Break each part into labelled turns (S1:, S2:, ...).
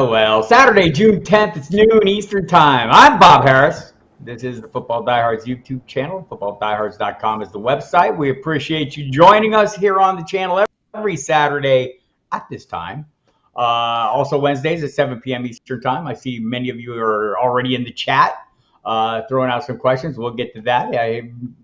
S1: Well, Saturday, June 10th, it's noon Eastern Time. I'm Bob Harris. This is the Football Diehards YouTube channel. FootballDiehards.com is the website. We appreciate you joining us here on the channel every Saturday at this time. Also Wednesdays at 7 p.m. Eastern Time. I see many of you are already in the chat throwing out some questions. We'll get to that.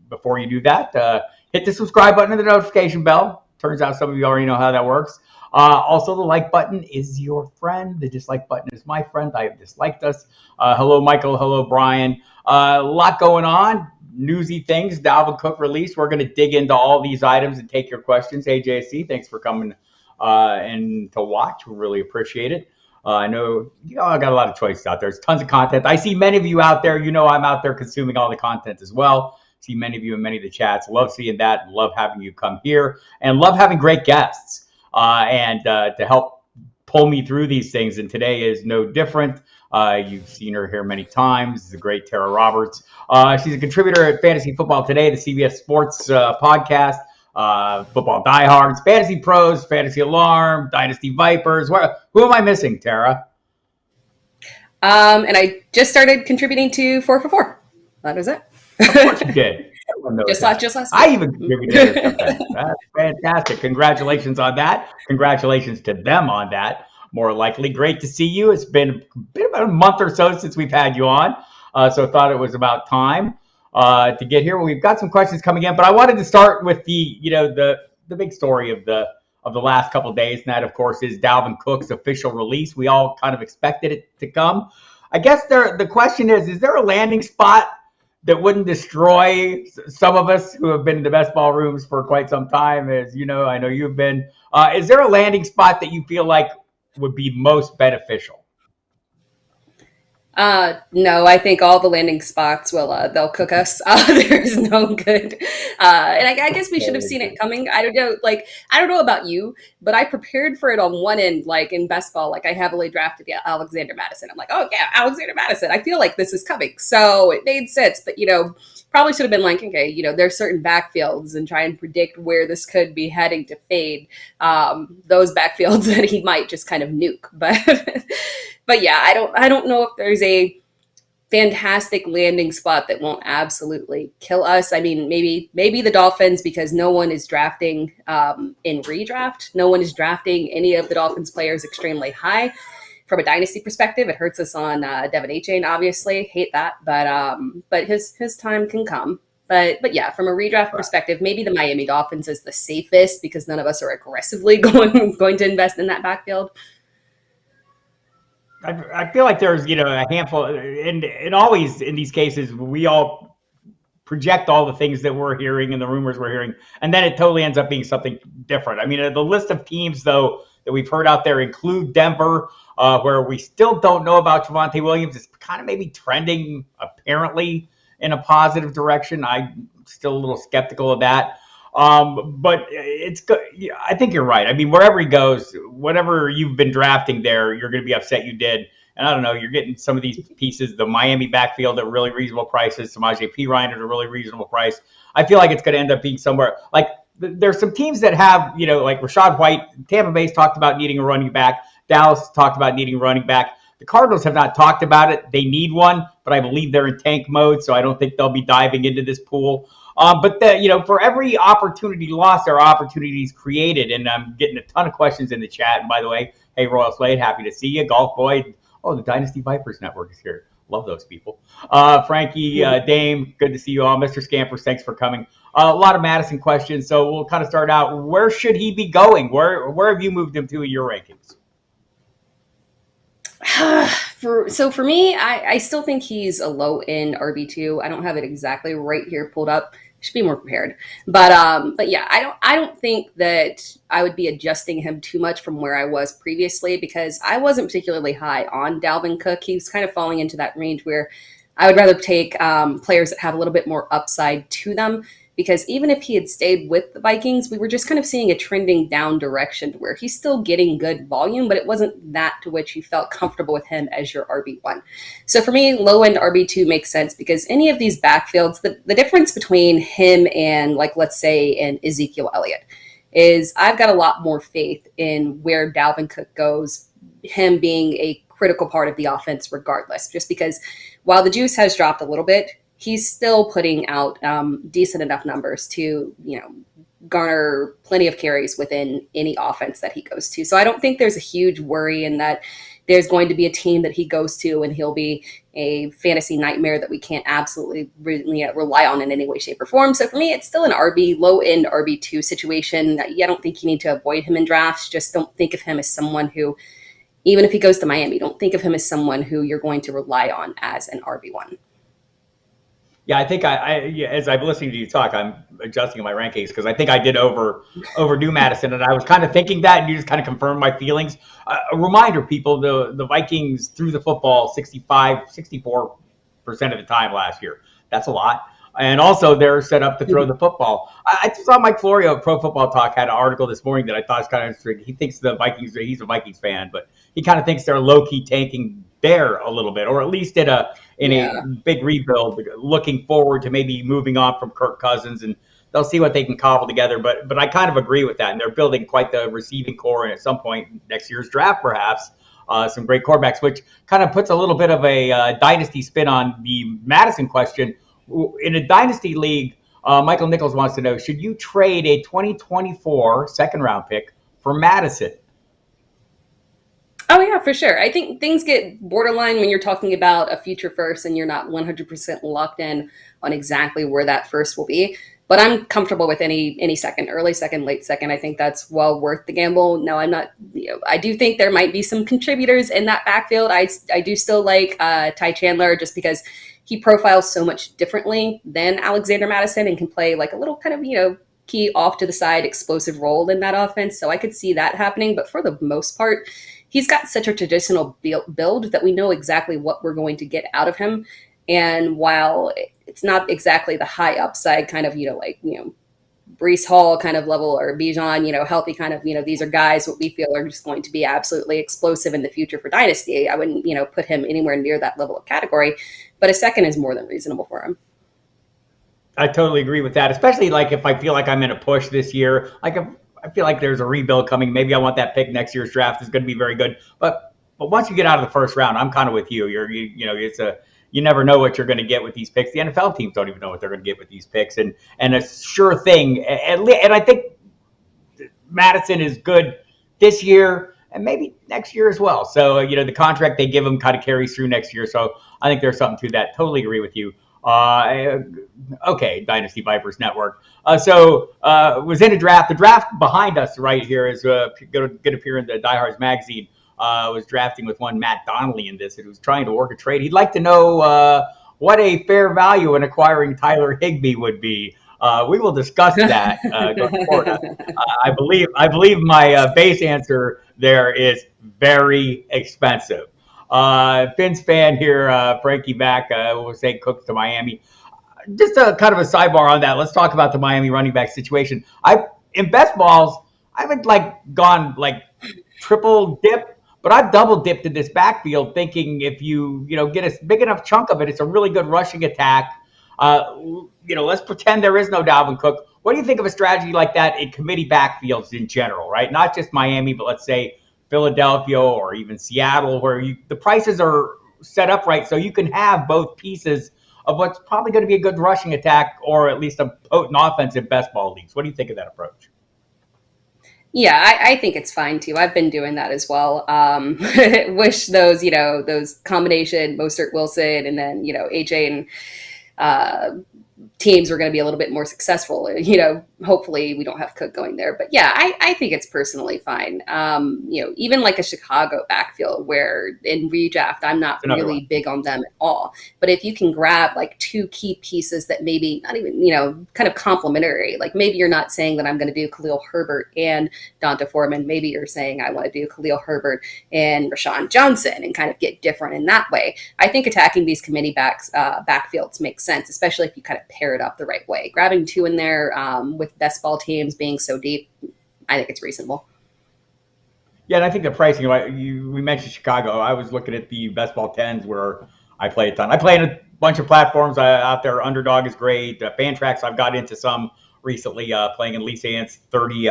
S1: Before you do that, hit the subscribe button and the notification bell. Turns out some of you already know how that works. Also, the like button is your friend. The dislike button is my friend. I have disliked us. Hello, Michael. Hello, Brian. A lot going on. Newsy things. Dalvin Cook released. We're going to dig into all these items and take your questions. Hey, JC, thanks for coming and to watch. We really appreciate it. I know I got a lot of choices out there. There's tons of content. I see many of you out there. You know I'm out there consuming all the content as well. See many of you in many of the chats. Love seeing that. Love having you come here. And love having great guests. And to help pull me through these things. And today is no different. You've seen her here many times. The great Tera Roberts. She's a contributor at Fantasy Football Today, the CBS Sports podcast, Football Diehards, FantasyPros, Fantasy Alarm, DynastyVipers. Who am I missing, Tera?
S2: And I just started contributing to 4 for 4. That was it.
S1: Of course you did.
S2: Just last week.
S1: I even contributed to something. That's fantastic. Congratulations on that. Congratulations to them on that. More likely. Great to see you. It's been about a month or so since we've had you on. So I thought it was about time to get here. We've got some questions coming in, but I wanted to start with the big story of the last couple of days, and that of course is Dalvin Cook's official release. We all kind of expected it to come. I guess the question is there a landing spot that wouldn't destroy some of us who have been in the best ball rooms for quite some time? As you know, I know you've been. Is there a landing spot that you feel like would be most beneficial?
S2: No, I think all the landing spots will, they'll cook us. There's no good. And I guess we should have seen it coming. I don't know about you, but I prepared for it on one end, like in best ball, like I heavily drafted Alexander Madison. I'm like, oh yeah, Alexander Madison. I feel like this is coming. So it made sense, but probably should have been like, okay, there's certain backfields and try and predict where this could be heading to fade. Those backfields that he might just kind of nuke, but yeah, I don't know if there's a fantastic landing spot that won't absolutely kill us. I mean, maybe the Dolphins, because no one is drafting in redraft. No one is drafting any of the Dolphins players extremely high. From a dynasty perspective, it hurts us on Devin A-Chain, obviously. Hate that, but his time can come. But yeah, from a redraft perspective, maybe the Miami Dolphins is the safest because none of us are aggressively going to invest in that backfield.
S1: I feel like there's, a handful, and always in these cases, we all project all the things that we're hearing and the rumors we're hearing, and then it totally ends up being something different. I mean, the list of teams, though, that we've heard out there include Denver, where we still don't know about Javonte Williams. It's kind of maybe trending, apparently, in a positive direction. I'm still a little skeptical of that. But it's good. I think you're right. I mean, wherever he goes, whatever you've been drafting there, you're going to be upset you did. And I don't know, you're getting some of these pieces, the Miami backfield at really reasonable prices, Samaje Perine at a really reasonable price. I feel like it's going to end up being somewhere like there's some teams that have, like Rachaad White. Tampa Bay's talked about needing a running back. Dallas talked about needing a running back. The Cardinals have not talked about it. They need one, but I believe they're in tank mode, so I don't think they'll be diving into this pool. But for every opportunity lost, there are opportunities created, and I'm getting a ton of questions in the chat. And by the way, hey, Royal Slade, happy to see you. Golf Boy, the Dynasty Vipers Network is here. Love those people. Frankie, Dame, good to see you all. Mr. Scampers, thanks for coming. A lot of Madison questions, so we'll kind of start out. Where should he be going? Where have you moved him to in your rankings?
S2: For me, I still think he's a low-end RB2. I don't have it exactly right here pulled up. Should be more prepared. But yeah, I don't think that I would be adjusting him too much from where I was previously, because I wasn't particularly high on Dalvin Cook. He was kind of falling into that range where I would rather take players that have a little bit more upside to them, because even if he had stayed with the Vikings, we were just kind of seeing a trending down direction where he's still getting good volume, but it wasn't that to which you felt comfortable with him as your RB1. So for me, low-end RB2 makes sense, because any of these backfields, the difference between him and, like, let's say, an Ezekiel Elliott is I've got a lot more faith in where Dalvin Cook goes, him being a critical part of the offense regardless, just because while the juice has dropped a little bit, he's still putting out decent enough numbers to, garner plenty of carries within any offense that he goes to. So I don't think there's a huge worry in that there's going to be a team that he goes to and he'll be a fantasy nightmare that we can't absolutely really rely on in any way, shape, or form. So for me, it's still an low-end RB2 situation. I don't think you need to avoid him in drafts. Just don't think of him as someone who, even if he goes to Miami, don't think of him as someone who you're going to rely on as an RB1.
S1: Yeah, I think as I'm listening to you talk, I'm adjusting my rankings because I think I did overdo Madison, and I was kind of thinking that, and you just kind of confirmed my feelings. A reminder, people, the Vikings threw the football 64% of the time last year. That's a lot. And also, they're set up to throw the football. I saw Mike Florio of Pro Football Talk had an article this morning that I thought was kind of interesting. He thinks the Vikings, he's a Vikings fan, but he kind of thinks they're low-key tanking there a little bit, or at least in a big rebuild, looking forward to maybe moving on from Kirk Cousins, and they'll see what they can cobble together. But I kind of agree with that, and they're building quite the receiving core, and at some point next year's draft, perhaps, some great quarterbacks, which kind of puts a little bit of a dynasty spin on the Madison question. In a dynasty league, Michael Nichols wants to know, should you trade a 2024 second-round pick for Madison?
S2: Oh, yeah, for sure. I think things get borderline when you're talking about a future first and you're not 100% locked in on exactly where that first will be. But I'm comfortable with any second, early second, late second. I think that's well worth the gamble. No, I'm not. I do think there might be some contributors in that backfield. I do still like Ty Chandler just because he profiles so much differently than Alexander Madison and can play like a little kind of, key off to the side explosive role in that offense. So I could see that happening. But for the most part, he's got such a traditional build that we know exactly what we're going to get out of him. And while it's not exactly the high upside kind of, Breece Hall kind of level or Bijan, healthy kind of, these are guys what we feel are just going to be absolutely explosive in the future for Dynasty. I wouldn't, put him anywhere near that level of category, but a second is more than reasonable for him.
S1: I totally agree with that, especially like if I feel like I'm in a push this year, like if I feel like there's a rebuild coming. Maybe I want that pick next year's draft is going to be very good. But once you get out of the first round, I'm kind of with you. You never know what you're going to get with these picks. The NFL teams don't even know what they're going to get with these picks. And a sure thing, and I think Madison is good this year and maybe next year as well. So, the contract they give him kind of carries through next year. So I think there's something to that. Totally agree with you. Okay, Dynasty Vipers Network. Was in a draft. The draft behind us right here is going to appear in the Diehards magazine. Was drafting with one Matt Donnelly in this, and was trying to work a trade. He'd like to know what a fair value in acquiring Tyler Higbee would be. We will discuss that going forward. I believe my base answer there is very expensive. Finn's fan here, Frankie Mack, will say Cooks to Miami. Just a kind of a sidebar on that. Let's talk about the Miami running back situation. In best balls, I haven't gone triple dip, but I've double dipped in this backfield, thinking if you get a big enough chunk of it, it's a really good rushing attack. Let's pretend there is no Dalvin Cook. What do you think of a strategy like that in committee backfields in general, right? Not just Miami, but let's say Philadelphia or even Seattle, where the prices are set up right so you can have both pieces of what's probably going to be a good rushing attack or at least a potent offense in best ball leagues. What do you think of that approach?
S2: Yeah, I think it's fine too. I've been doing that as well. Wish those combination Mostert, Wilson, and then AJ and teams were going to be a little bit more successful. Hopefully we don't have Cook going there. But yeah, I think it's personally fine. Even like a Chicago backfield where in redraft, I'm not really big on them at all. But if you can grab two key pieces that maybe not even, kind of complementary, like maybe you're not saying that I'm going to do Khalil Herbert and Donta Foreman. Maybe you're saying I want to do Khalil Herbert and Rashawn Johnson and kind of get different in that way. I think attacking these committee backfields makes sense, especially if you kind of pair it up the right way. Grabbing two in there with best ball teams being so deep, I think it's reasonable.
S1: Yeah, and I think the pricing, we mentioned Chicago. I was looking at the best ball 10s where I play a ton. I play in a bunch of platforms out there. Underdog is great. Fantrax, I've got into some recently, playing in Lisa Ant's 30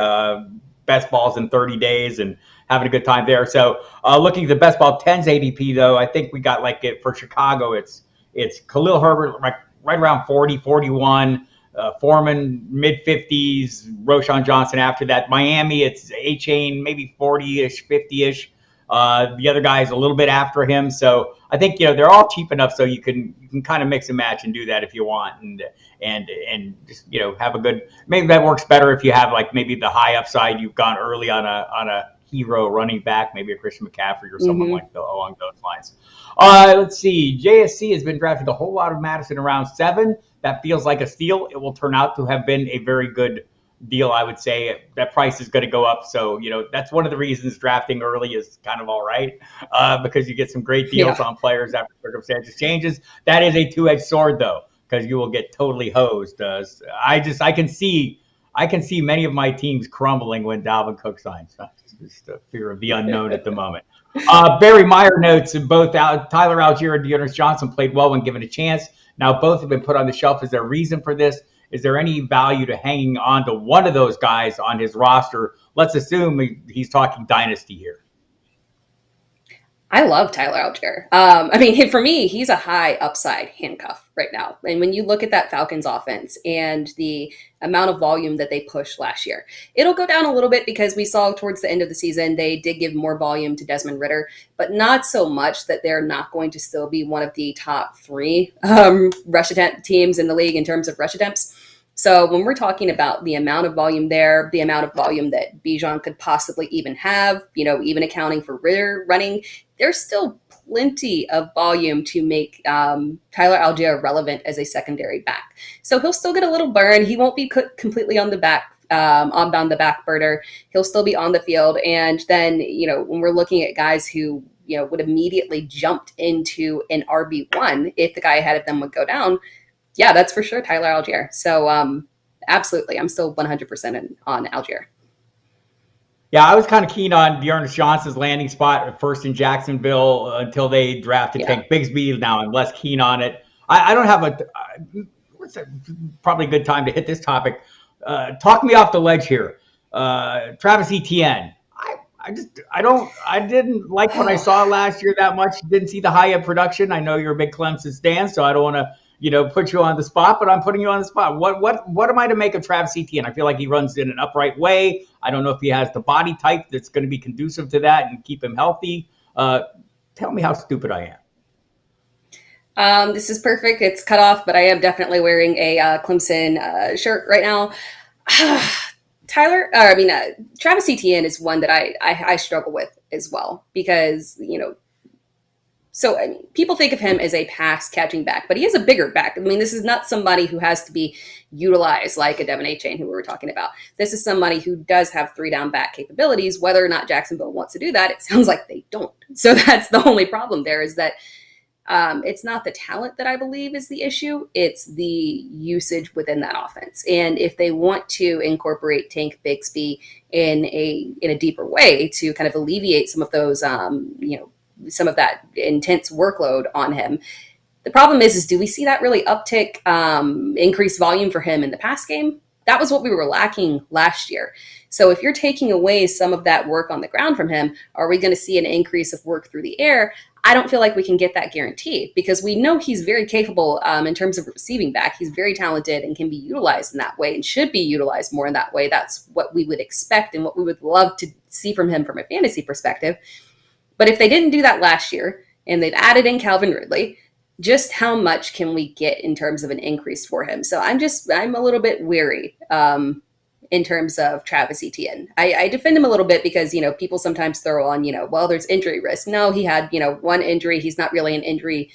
S1: best balls in 30 days and having a good time there. So looking at the best ball 10s ADP, though, I think we got like it for Chicago. It's Khalil Herbert right around 40, 41. Foreman mid-50s, Roshan Johnson after that. Miami, it's A-Chain, maybe 40-ish, 50-ish. The other guy's a little bit after him. So I think, they're all cheap enough so you can kind of mix and match and do that if you want, and just, have a good, maybe that works better if you have like maybe the high upside you've gone early on a hero running back, maybe a Christian McCaffrey or someone along those lines. Let's see. JSC has been drafted a whole lot of Madison around 7. That feels like a steal. It will turn out to have been a very good deal, I would say. That price is going to go up. So, that's one of the reasons drafting early is kind of all right, because you get some great deals on players after circumstances changes. That is a two-edged sword, though, because you will get totally hosed. I can see many of my teams crumbling when Dalvin Cook signs. Just a fear of the unknown at the moment. Barry Meyer notes both Tyler Algier and Dearness Johnson played well when given a chance. Now both have been put on the shelf. Is there a reason for this? Is there any value to hanging on to one of those guys on his roster? Let's assume he's talking dynasty here.
S2: I love Tyler Algier. For me, he's a high upside handcuff right now. And when you look at that Falcons offense and the amount of volume that they pushed last year, it'll go down a little bit because we saw towards the end of the season, they did give more volume to Desmond Ridder, but not so much that they're not going to still be one of the top 3 rush attempt teams in the league in terms of rush attempts. So when we're talking about the amount of volume there, the amount of volume that Bijan could possibly even have, even accounting for Ridder running, there's still plenty of volume to make Tyler Algier relevant as a secondary back. So he'll still get a little burn. He won't be completely on the back the back burner. He'll still be on the field. And then, when we're looking at guys who, would immediately jumped into an RB1 if the guy ahead of them would go down, yeah, that's for sure Tyler Algier. So absolutely, I'm still 100% on Algier.
S1: Yeah, I was kind of keen on Dearness Johnson's landing spot at first in Jacksonville until they drafted Tank Bigsby. Now I'm less keen on it. I don't have probably a good time to hit this topic. Talk me off the ledge here. Travis Etienne. I didn't like what I saw last year that much. Didn't see the high end production. I know you're a big Clemson stan, so I don't want to put you on the spot, but I'm putting you on the spot. What am I to make of Travis Etienne? I feel like he runs in an upright way. I don't know if he has the body type that's going to be conducive to that and keep him healthy. Tell me how stupid I
S2: am. This is perfect. It's cut off, but I am definitely wearing a Clemson shirt right now. Travis Etienne is one that I struggle with as well because, people think of him as a pass catching back, but he is a bigger back. This is not somebody who has to be utilized like a Devin A-Chain who we were talking about. This is somebody who does have 3-down back capabilities. Whether or not Jacksonville wants to do that, it sounds like they don't. So that's the only problem there is that it's not the talent that I believe is the issue. It's the usage within that offense. And if they want to incorporate Tank Bigsby in a deeper way to kind of alleviate some of those, some of that intense workload on him. The problem is do we see that really uptick, increased volume for him in the pass game? That was what we were lacking last year. So if you're taking away some of that work on the ground from him, are we going to see an increase of work through the air? I don't feel like we can get that guaranteed because we know he's very capable in terms of receiving back. He's very talented and can be utilized in that way and should be utilized more in that way. That's what we would expect and what we would love to see from him from a fantasy perspective. But if they didn't do that last year and they've added in Calvin Ridley, just how much can we get in terms of an increase for him? So I'm a little bit weary in terms of Travis Etienne. I defend him a little bit because, people sometimes throw on, there's injury risk. No, he had, one injury. He's not really an injury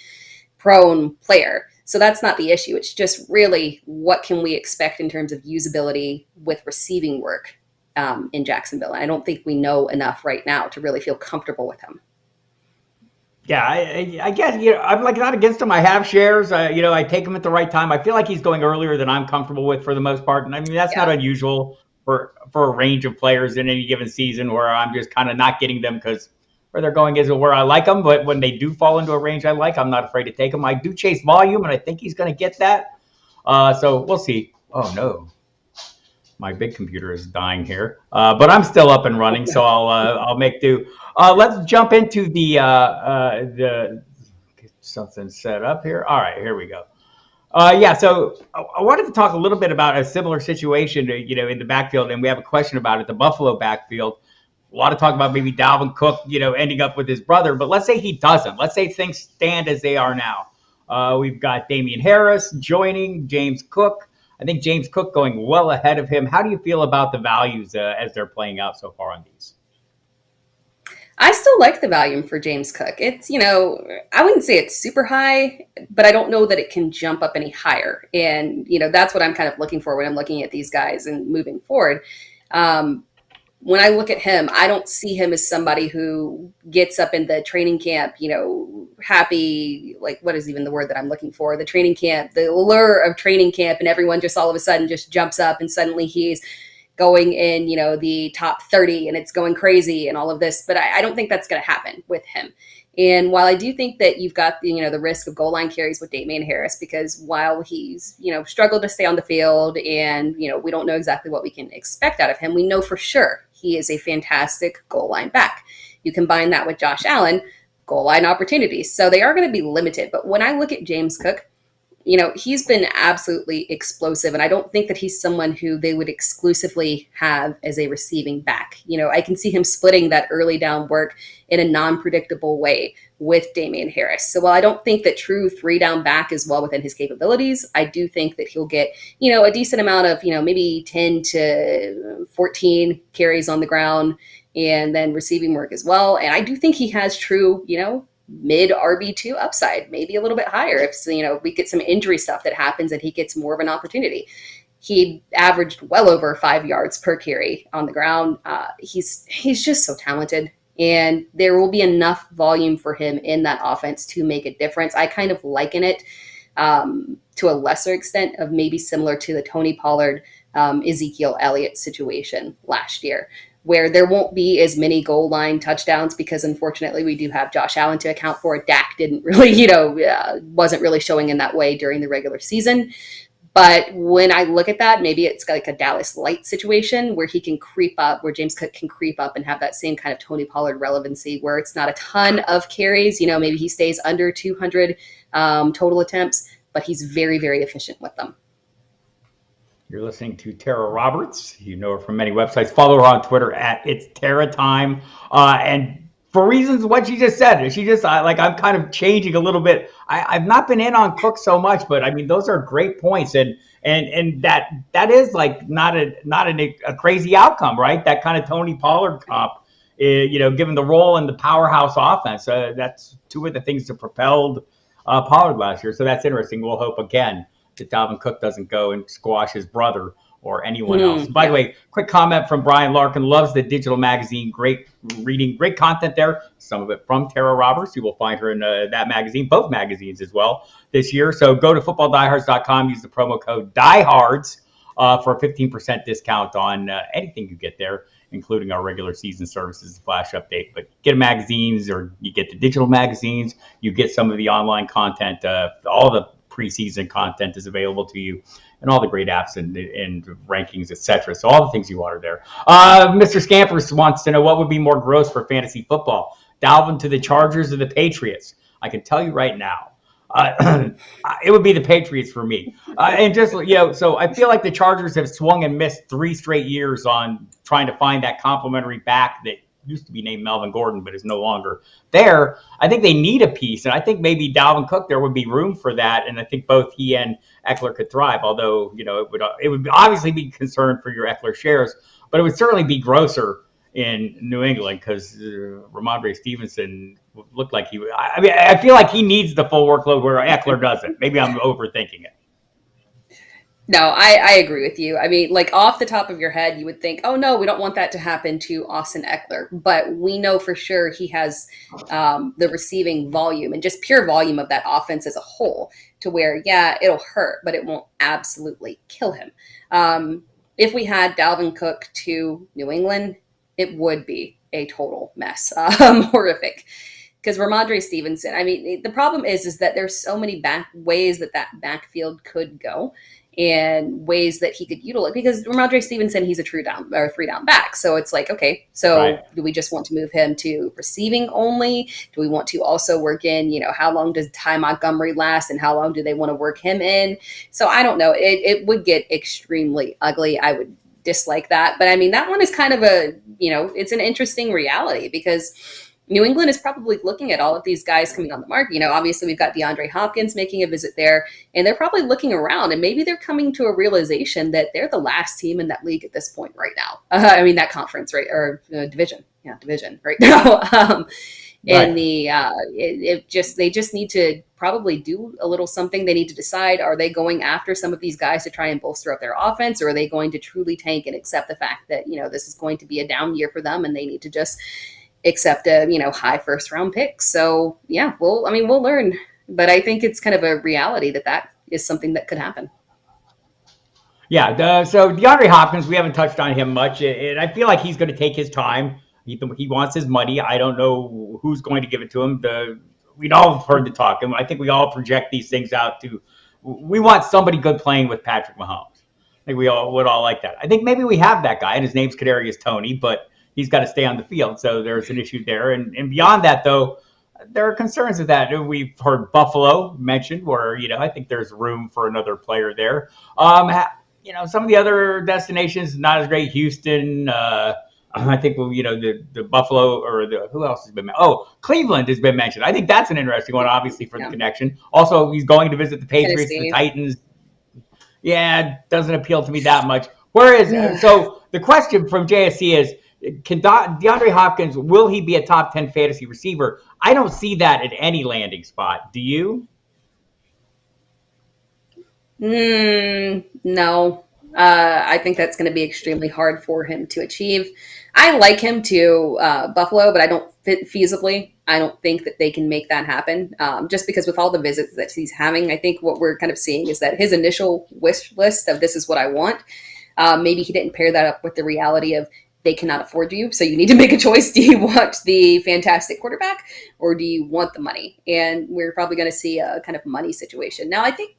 S2: prone player. So that's not the issue. It's just really what can we expect in terms of usability with receiving work in Jacksonville. I don't think we know enough right now to really feel comfortable with him.
S1: Yeah, I guess, I'm not against him. I have shares. I take him at the right time. I feel like he's going earlier than I'm comfortable with for the most part. And that's not unusual for a range of players in any given season where I'm just kind of not getting them because where they're going isn't where I like them. But when they do fall into a range I like, I'm not afraid to take them. I do chase volume, and I think he's going to get that. So we'll see. Oh, no. My big computer is dying here, but I'm still up and running, so I'll make do. Let's jump into the get something set up here. All right, here we go. Yeah, so I wanted to talk a little bit about a similar situation, in the backfield, and we have a question about it. The Buffalo backfield. A lot of talk about maybe Dalvin Cook, ending up with his brother, but let's say he doesn't. Let's say things stand as they are now. We've got Damian Harris joining James Cook. I think James Cook going well ahead of him. How do you feel about the values as they're playing out so far on these?
S2: I still like the volume for James Cook. It's, I wouldn't say it's super high, but I don't know that it can jump up any higher. And, that's what I'm kind of looking for when I'm looking at these guys and moving forward. When I look at him, I don't see him as somebody who gets up in the training camp, happy, like what is even the word that I'm looking for? The training camp, the allure of training camp, and everyone just all of a sudden just jumps up and suddenly he's going in, the top 30 and it's going crazy and all of this. But I don't think that's going to happen with him. And while I do think that you've got the risk of goal line carries with Damian Harris, because while he's, struggled to stay on the field and, we don't know exactly what we can expect out of him, we know for sure he is a fantastic goal line back. You combine that with Josh Allen, goal line opportunities. So they are going to be limited. But when I look at James Cook, he's been absolutely explosive. And I don't think that he's someone who they would exclusively have as a receiving back. I can see him splitting that early down work in a non-predictable way with Damian Harris. So while I don't think that true 3-down back is well within his capabilities, I do think that he'll get, a decent amount of, maybe 10 to 14 carries on the ground and then receiving work as well. And I do think he has true, mid RB2 upside, maybe a little bit higher if we get some injury stuff that happens and he gets more of an opportunity. He averaged well over 5 yards per carry on the ground. He's just so talented, and there will be enough volume for him in that offense to make a difference. I kind of liken it to a lesser extent of maybe similar to the Tony Pollard, Ezekiel Elliott situation last year, where there won't be as many goal line touchdowns because unfortunately we do have Josh Allen to account for. Dak didn't really, wasn't really showing in that way during the regular season. But when I look at that, maybe it's like a Dallas Light situation where he can creep up, where James Cook can creep up and have that same kind of Tony Pollard relevancy where it's not a ton of carries. Maybe he stays under 200 total attempts, but he's very, very efficient with them.
S1: You're listening to Tera Roberts. You know her from many websites. Follow her on Twitter at It's Tera Time. And for reasons what she just said, I'm kind of changing a little bit. I've not been in on Cook so much, but I mean those are great points, and that is like not a crazy outcome, right? That kind of Tony Pollard comp, given the role in the powerhouse offense. That's two of the things that propelled Pollard last year. So that's interesting. We'll hope again that Dalvin Cook doesn't go and squash his brother or anyone else. By the way, quick comment from Brian Larkin. Loves the digital magazine. Great reading, great content there. Some of it from Tera Roberts. You will find her in that magazine, both magazines as well this year. So go to FootballDiehards.com. Use the promo code DIEHARDS for a 15% discount on anything you get there, including our regular season services, Flash Update. But get magazines, or you get the digital magazines. You get some of the online content, all the preseason content is available to you, and all the great apps and rankings, etc. So all the things you want are there. Mr. Scampers wants to know what would be more gross for fantasy football: Dalvin to the Chargers or the Patriots? I can tell you right now, it would be the Patriots for me. And just so I feel like the Chargers have swung and missed 3 straight years on trying to find that complimentary back that used to be named Melvin Gordon, but is no longer there. I think they need a piece, and I think maybe Dalvin Cook, there would be room for that, and I think both he and Eckler could thrive. Although it would obviously be concerned for your Eckler shares, but it would certainly be grosser in New England because Ramondre Stevenson looked like he. I mean, I feel like he needs the full workload where Eckler doesn't. Maybe I'm overthinking it.
S2: No, I agree with you. I mean, like off the top of your head, you would think, oh no, we don't want that to happen to Austin Eckler. But we know for sure he has the receiving volume and just pure volume of that offense as a whole to where, yeah, it'll hurt, but it won't absolutely kill him. If we had Dalvin Cook to New England, it would be a total mess. Horrific. Because Ramondre Stevenson, I mean, the problem is that there's so many ways that backfield could go. and ways that he could utilize, because Ramondre Stevenson, he's a true down or 3-down back. So it's like, okay, so
S1: Right.
S2: do we just want to move him to receiving only? Do we want to also work in, how long does Ty Montgomery last and how long do they want to work him in? So I don't know. It would get extremely ugly. I would dislike that. But I mean, that one is kind of it's an interesting reality, because New England is probably looking at all of these guys coming on the market. Obviously we've got DeAndre Hopkins making a visit there, and they're probably looking around, and maybe they're coming to a realization that they're the last team in that league at this point right now. I mean, that conference, right? Or division. Yeah, division right now. And they just need to probably do a little something. They need to decide, are they going after some of these guys to try and bolster up their offense, or are they going to truly tank and accept the fact that, this is going to be a down year for them and they need to just accept a, high first round pick. So yeah, we'll learn, but I think it's kind of a reality that is something that could happen.
S1: Yeah. So DeAndre Hopkins, we haven't touched on him much, and I feel like he's going to take his time. He wants his money. I don't know who's going to give it to him. We'd all heard the talk, and I think we all project these things out to. We want somebody good playing with Patrick Mahomes. I think we all would all like that. I think maybe we have that guy, and his name's Kadarius Toney, but he's got to stay on the field. So there's an issue there. And beyond that, though, there are concerns with that. We've heard Buffalo mentioned, where, I think there's room for another player there. Some of the other destinations, not as great. Houston, I think, the Buffalo, or who else has been mentioned? Oh, Cleveland has been mentioned. I think that's an interesting one, obviously, for the connection. Also, he's going to visit the Patriots, the Titans. Yeah, it doesn't appeal to me that much. Whereas, so the question from JSC is, can DeAndre Hopkins, will he be a top 10 fantasy receiver? I don't see that at any landing spot. Do you?
S2: No. I think that's going to be extremely hard for him to achieve. I like him to Buffalo, but I don't feasibly. I don't think that they can make that happen, just because with all the visits that he's having, I think what we're kind of seeing is that his initial wish list of this is what I want, maybe he didn't pair that up with the reality of they cannot afford you. So you need to make a choice. Do you want the fantastic quarterback, or do you want the money? And we're probably going to see a kind of money situation. Now, I think,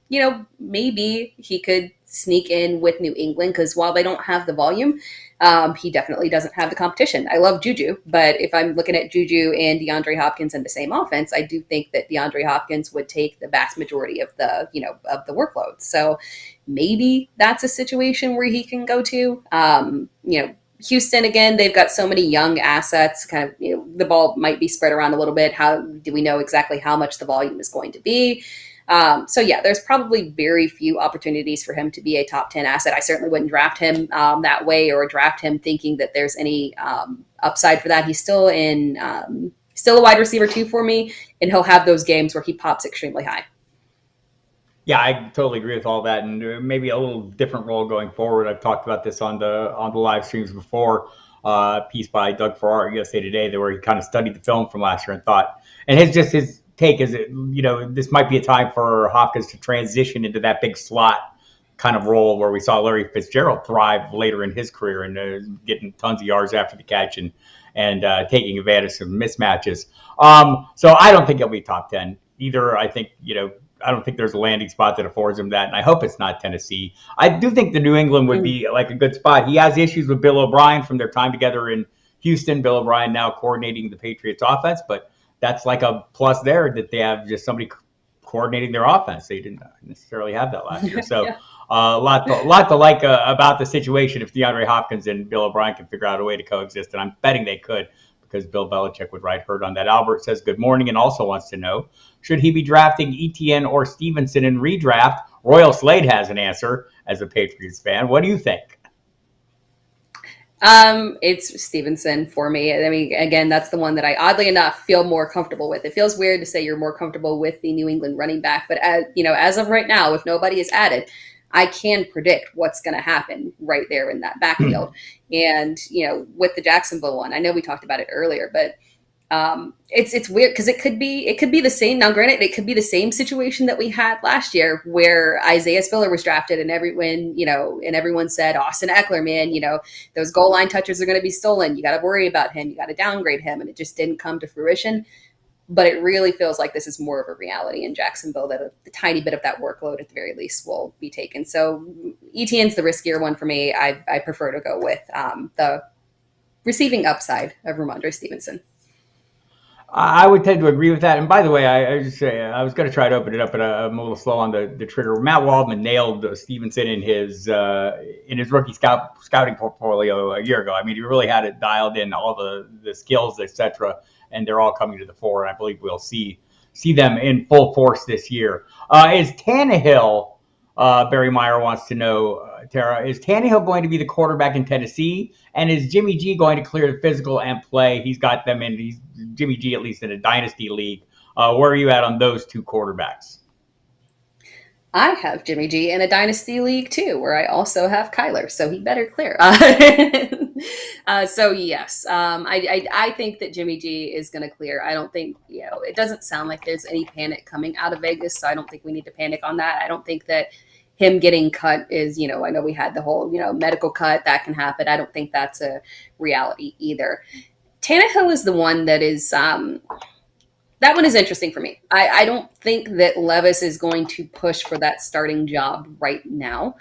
S2: maybe he could sneak in with New England, because while they don't have the volume, he definitely doesn't have the competition. I love Juju, but if I'm looking at Juju and DeAndre Hopkins in the same offense, I do think that DeAndre Hopkins would take the vast majority of the, of the workload. So maybe that's a situation where he can go to, Houston, again, they've got so many young assets, kind of, the ball might be spread around a little bit. How do we know exactly how much the volume is going to be? So yeah, there's probably very few opportunities for him to be a top 10 asset. I certainly wouldn't draft him that way, or draft him thinking that there's any upside for that. He's still still a wide receiver 2 for me, and he'll have those games where he pops extremely high.
S1: Yeah, I totally agree with all that, and maybe a little different role going forward. I've talked about this on the live streams before. Piece by Doug Farrar, USA Today, where he kind of studied the film from last year and thought, and his take is that, this might be a time for Hopkins to transition into that big slot kind of role where we saw Larry Fitzgerald thrive later in his career, and getting tons of yards after the catch and taking advantage of mismatches. So I don't think he'll be top 10 either. I think, I don't think there's a landing spot that affords him that, and I hope it's not Tennessee. I do think the New England would be like a good spot. He has issues with Bill O'Brien from their time together in Houston. Bill O'Brien now coordinating the Patriots offense, but that's like a plus there, that they have just somebody coordinating their offense. They didn't necessarily have that last year. So a lot to like about the situation if DeAndre Hopkins and Bill O'Brien can figure out a way to coexist, and I'm betting they could, because Bill Belichick would write herd on that. Albert says good morning and also wants to know, should he be drafting Etienne or Stevenson in redraft? Royal Slade has an answer as a Patriots fan. What do you think?
S2: It's Stevenson for me. I mean, again, that's the one that I, oddly enough, feel more comfortable with. It feels weird to say you're more comfortable with the New England running back, but as of right now, if nobody is added, I can predict what's going to happen right there in that backfield. And, with the Jacksonville one, I know we talked about it earlier, but it's weird because it could be the same. Now, granted, it could be the same situation that we had last year where Isaiah Spiller was drafted, and everyone said, Austin Eckler, man, those goal line touches are going to be stolen. You got to worry about him. You got to downgrade him. And it just didn't come to fruition. But it really feels like this is more of a reality in Jacksonville, that a tiny bit of that workload at the very least will be taken. So ETN's the riskier one for me. I prefer to go with the receiving upside of Ramondre Stevenson.
S1: I would tend to agree with that. And by the way, I was going to try to open it up, but I'm a little slow on the trigger. Matt Waldman nailed Stevenson in his rookie scouting portfolio a year ago. I mean, he really had it dialed in, all the skills, etc., and they're all coming to the fore. And I believe we'll see them in full force this year. Is Tannehill? Barry Meyer wants to know, Tara, is Tannehill going to be the quarterback in Tennessee? And is Jimmy G going to clear the physical and play? He's got them in, Jimmy G, at least in a dynasty league. Where are you at on those two quarterbacks?
S2: I have Jimmy G in a dynasty league too, where I also have Kyler, so he better clear. So yes, I think that Jimmy G is going to clear. I don't think, it doesn't sound like there's any panic coming out of Vegas, so I don't think we need to panic on that. I don't think that him getting cut is, I know we had the whole, medical cut that can happen. I don't think that's a reality either. Tannehill is the one that is, that one is interesting for me. I don't think that Levis is going to push for that starting job right now.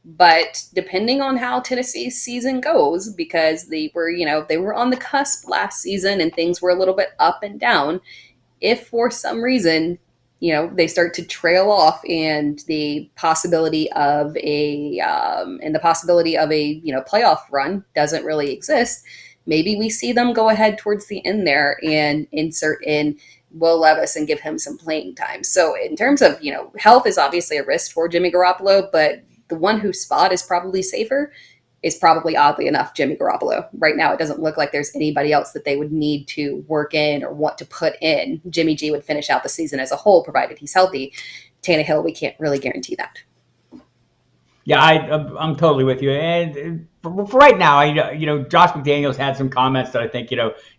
S2: But depending on how Tennessee's season goes, because they were on the cusp last season and things were a little bit up and down, if for some reason, they start to trail off and the possibility of a playoff run doesn't really exist, maybe we see them go ahead towards the end there and insert in Will Levis and give him some playing time. So in terms of, health is obviously a risk for Jimmy Garoppolo, but the one whose spot is probably safer is probably, oddly enough, Jimmy Garoppolo. Right now, it doesn't look like there's anybody else that they would need to work in or want to put in. Jimmy G would finish out the season as a whole, provided he's healthy. Tannehill, we can't really guarantee that.
S1: Yeah, I'm totally with you. And for right now, Josh McDaniels had some comments that I think,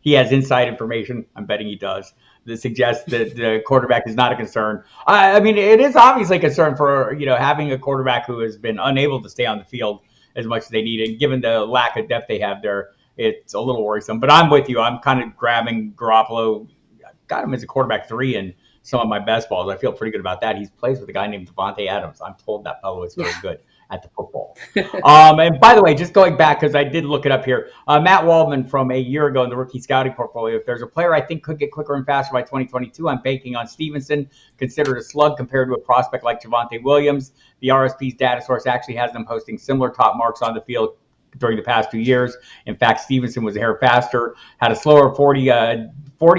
S1: he has inside information. I'm betting he does. That suggests that the quarterback is not a concern. I mean, it is obviously a concern for, having a quarterback who has been unable to stay on the field as much as they need. And given the lack of depth they have there, it's a little worrisome. But I'm with you. I'm kind of grabbing Garoppolo. I've got him as a quarterback 3 in some of my best balls. I feel pretty good about that. He plays with a guy named Devontae Adams. I'm told that fellow is very good at the football. And by the way, just going back, because I did look it up here, Matt Waldman from a year ago in the rookie scouting portfolio, if there's a player I think could get quicker and faster by 2022, I'm banking on Stevenson, considered a slug compared to a prospect like Javonte Williams. The RSP's data source actually has them posting similar top marks on the field during the past 2 years. In fact, Stevenson was a hair faster, had a slower 40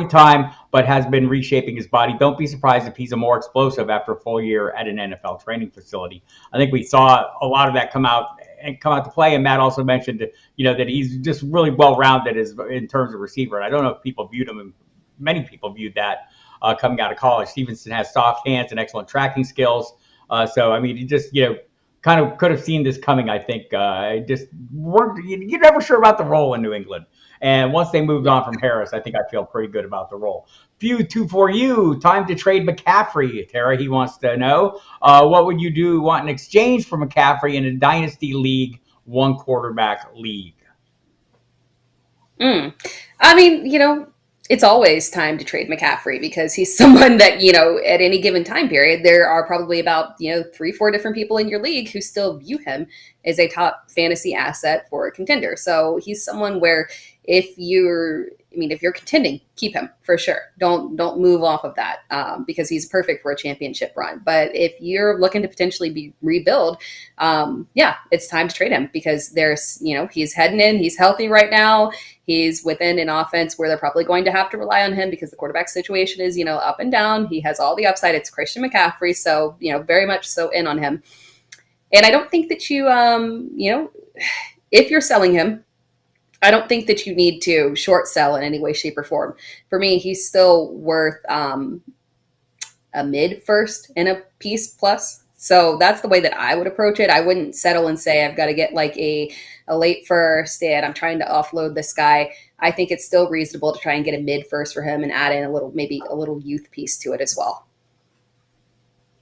S1: time, but has been reshaping his body. Don't be surprised if he's a more explosive after a full year at an NFL training facility. I think we saw a lot of that come out to play. And Matt also mentioned, that he's just really well-rounded in terms of receiver. And I don't know if people viewed him, many people viewed that coming out of college. Stevenson has soft hands and excellent tracking skills. So, I mean, he just, kind of could have seen this coming, I think. You're never sure about the role in New England. And once they moved on from Harris, I think I feel pretty good about the role. Few 2 for you. Time to trade McCaffrey. Tara, he wants to know, what would you want in exchange for McCaffrey in a dynasty league, 1 quarterback league?
S2: I mean, it's always time to trade McCaffrey because he's someone that, at any given time period, there are probably about, 3-4 different people in your league who still view him as a top fantasy asset for a contender. So he's someone where if you're contending, keep him for sure. Don't move off of that because he's perfect for a championship run. But if you're looking to potentially rebuild, it's time to trade him because there's, he's heading in, he's healthy right now. He's within an offense where they're probably going to have to rely on him because the quarterback situation is, up and down. He has all the upside. It's Christian McCaffrey. So, very much so in on him. And I don't think that you, if you're selling him, I don't think that you need to short sell in any way, shape, or form. For me, he's still worth a mid first and a piece plus. So that's the way that I would approach it. I wouldn't settle and say I've got to get like a late first and I'm trying to offload this guy. I think it's still reasonable to try and get a mid first for him and add in maybe a little youth piece to it as well.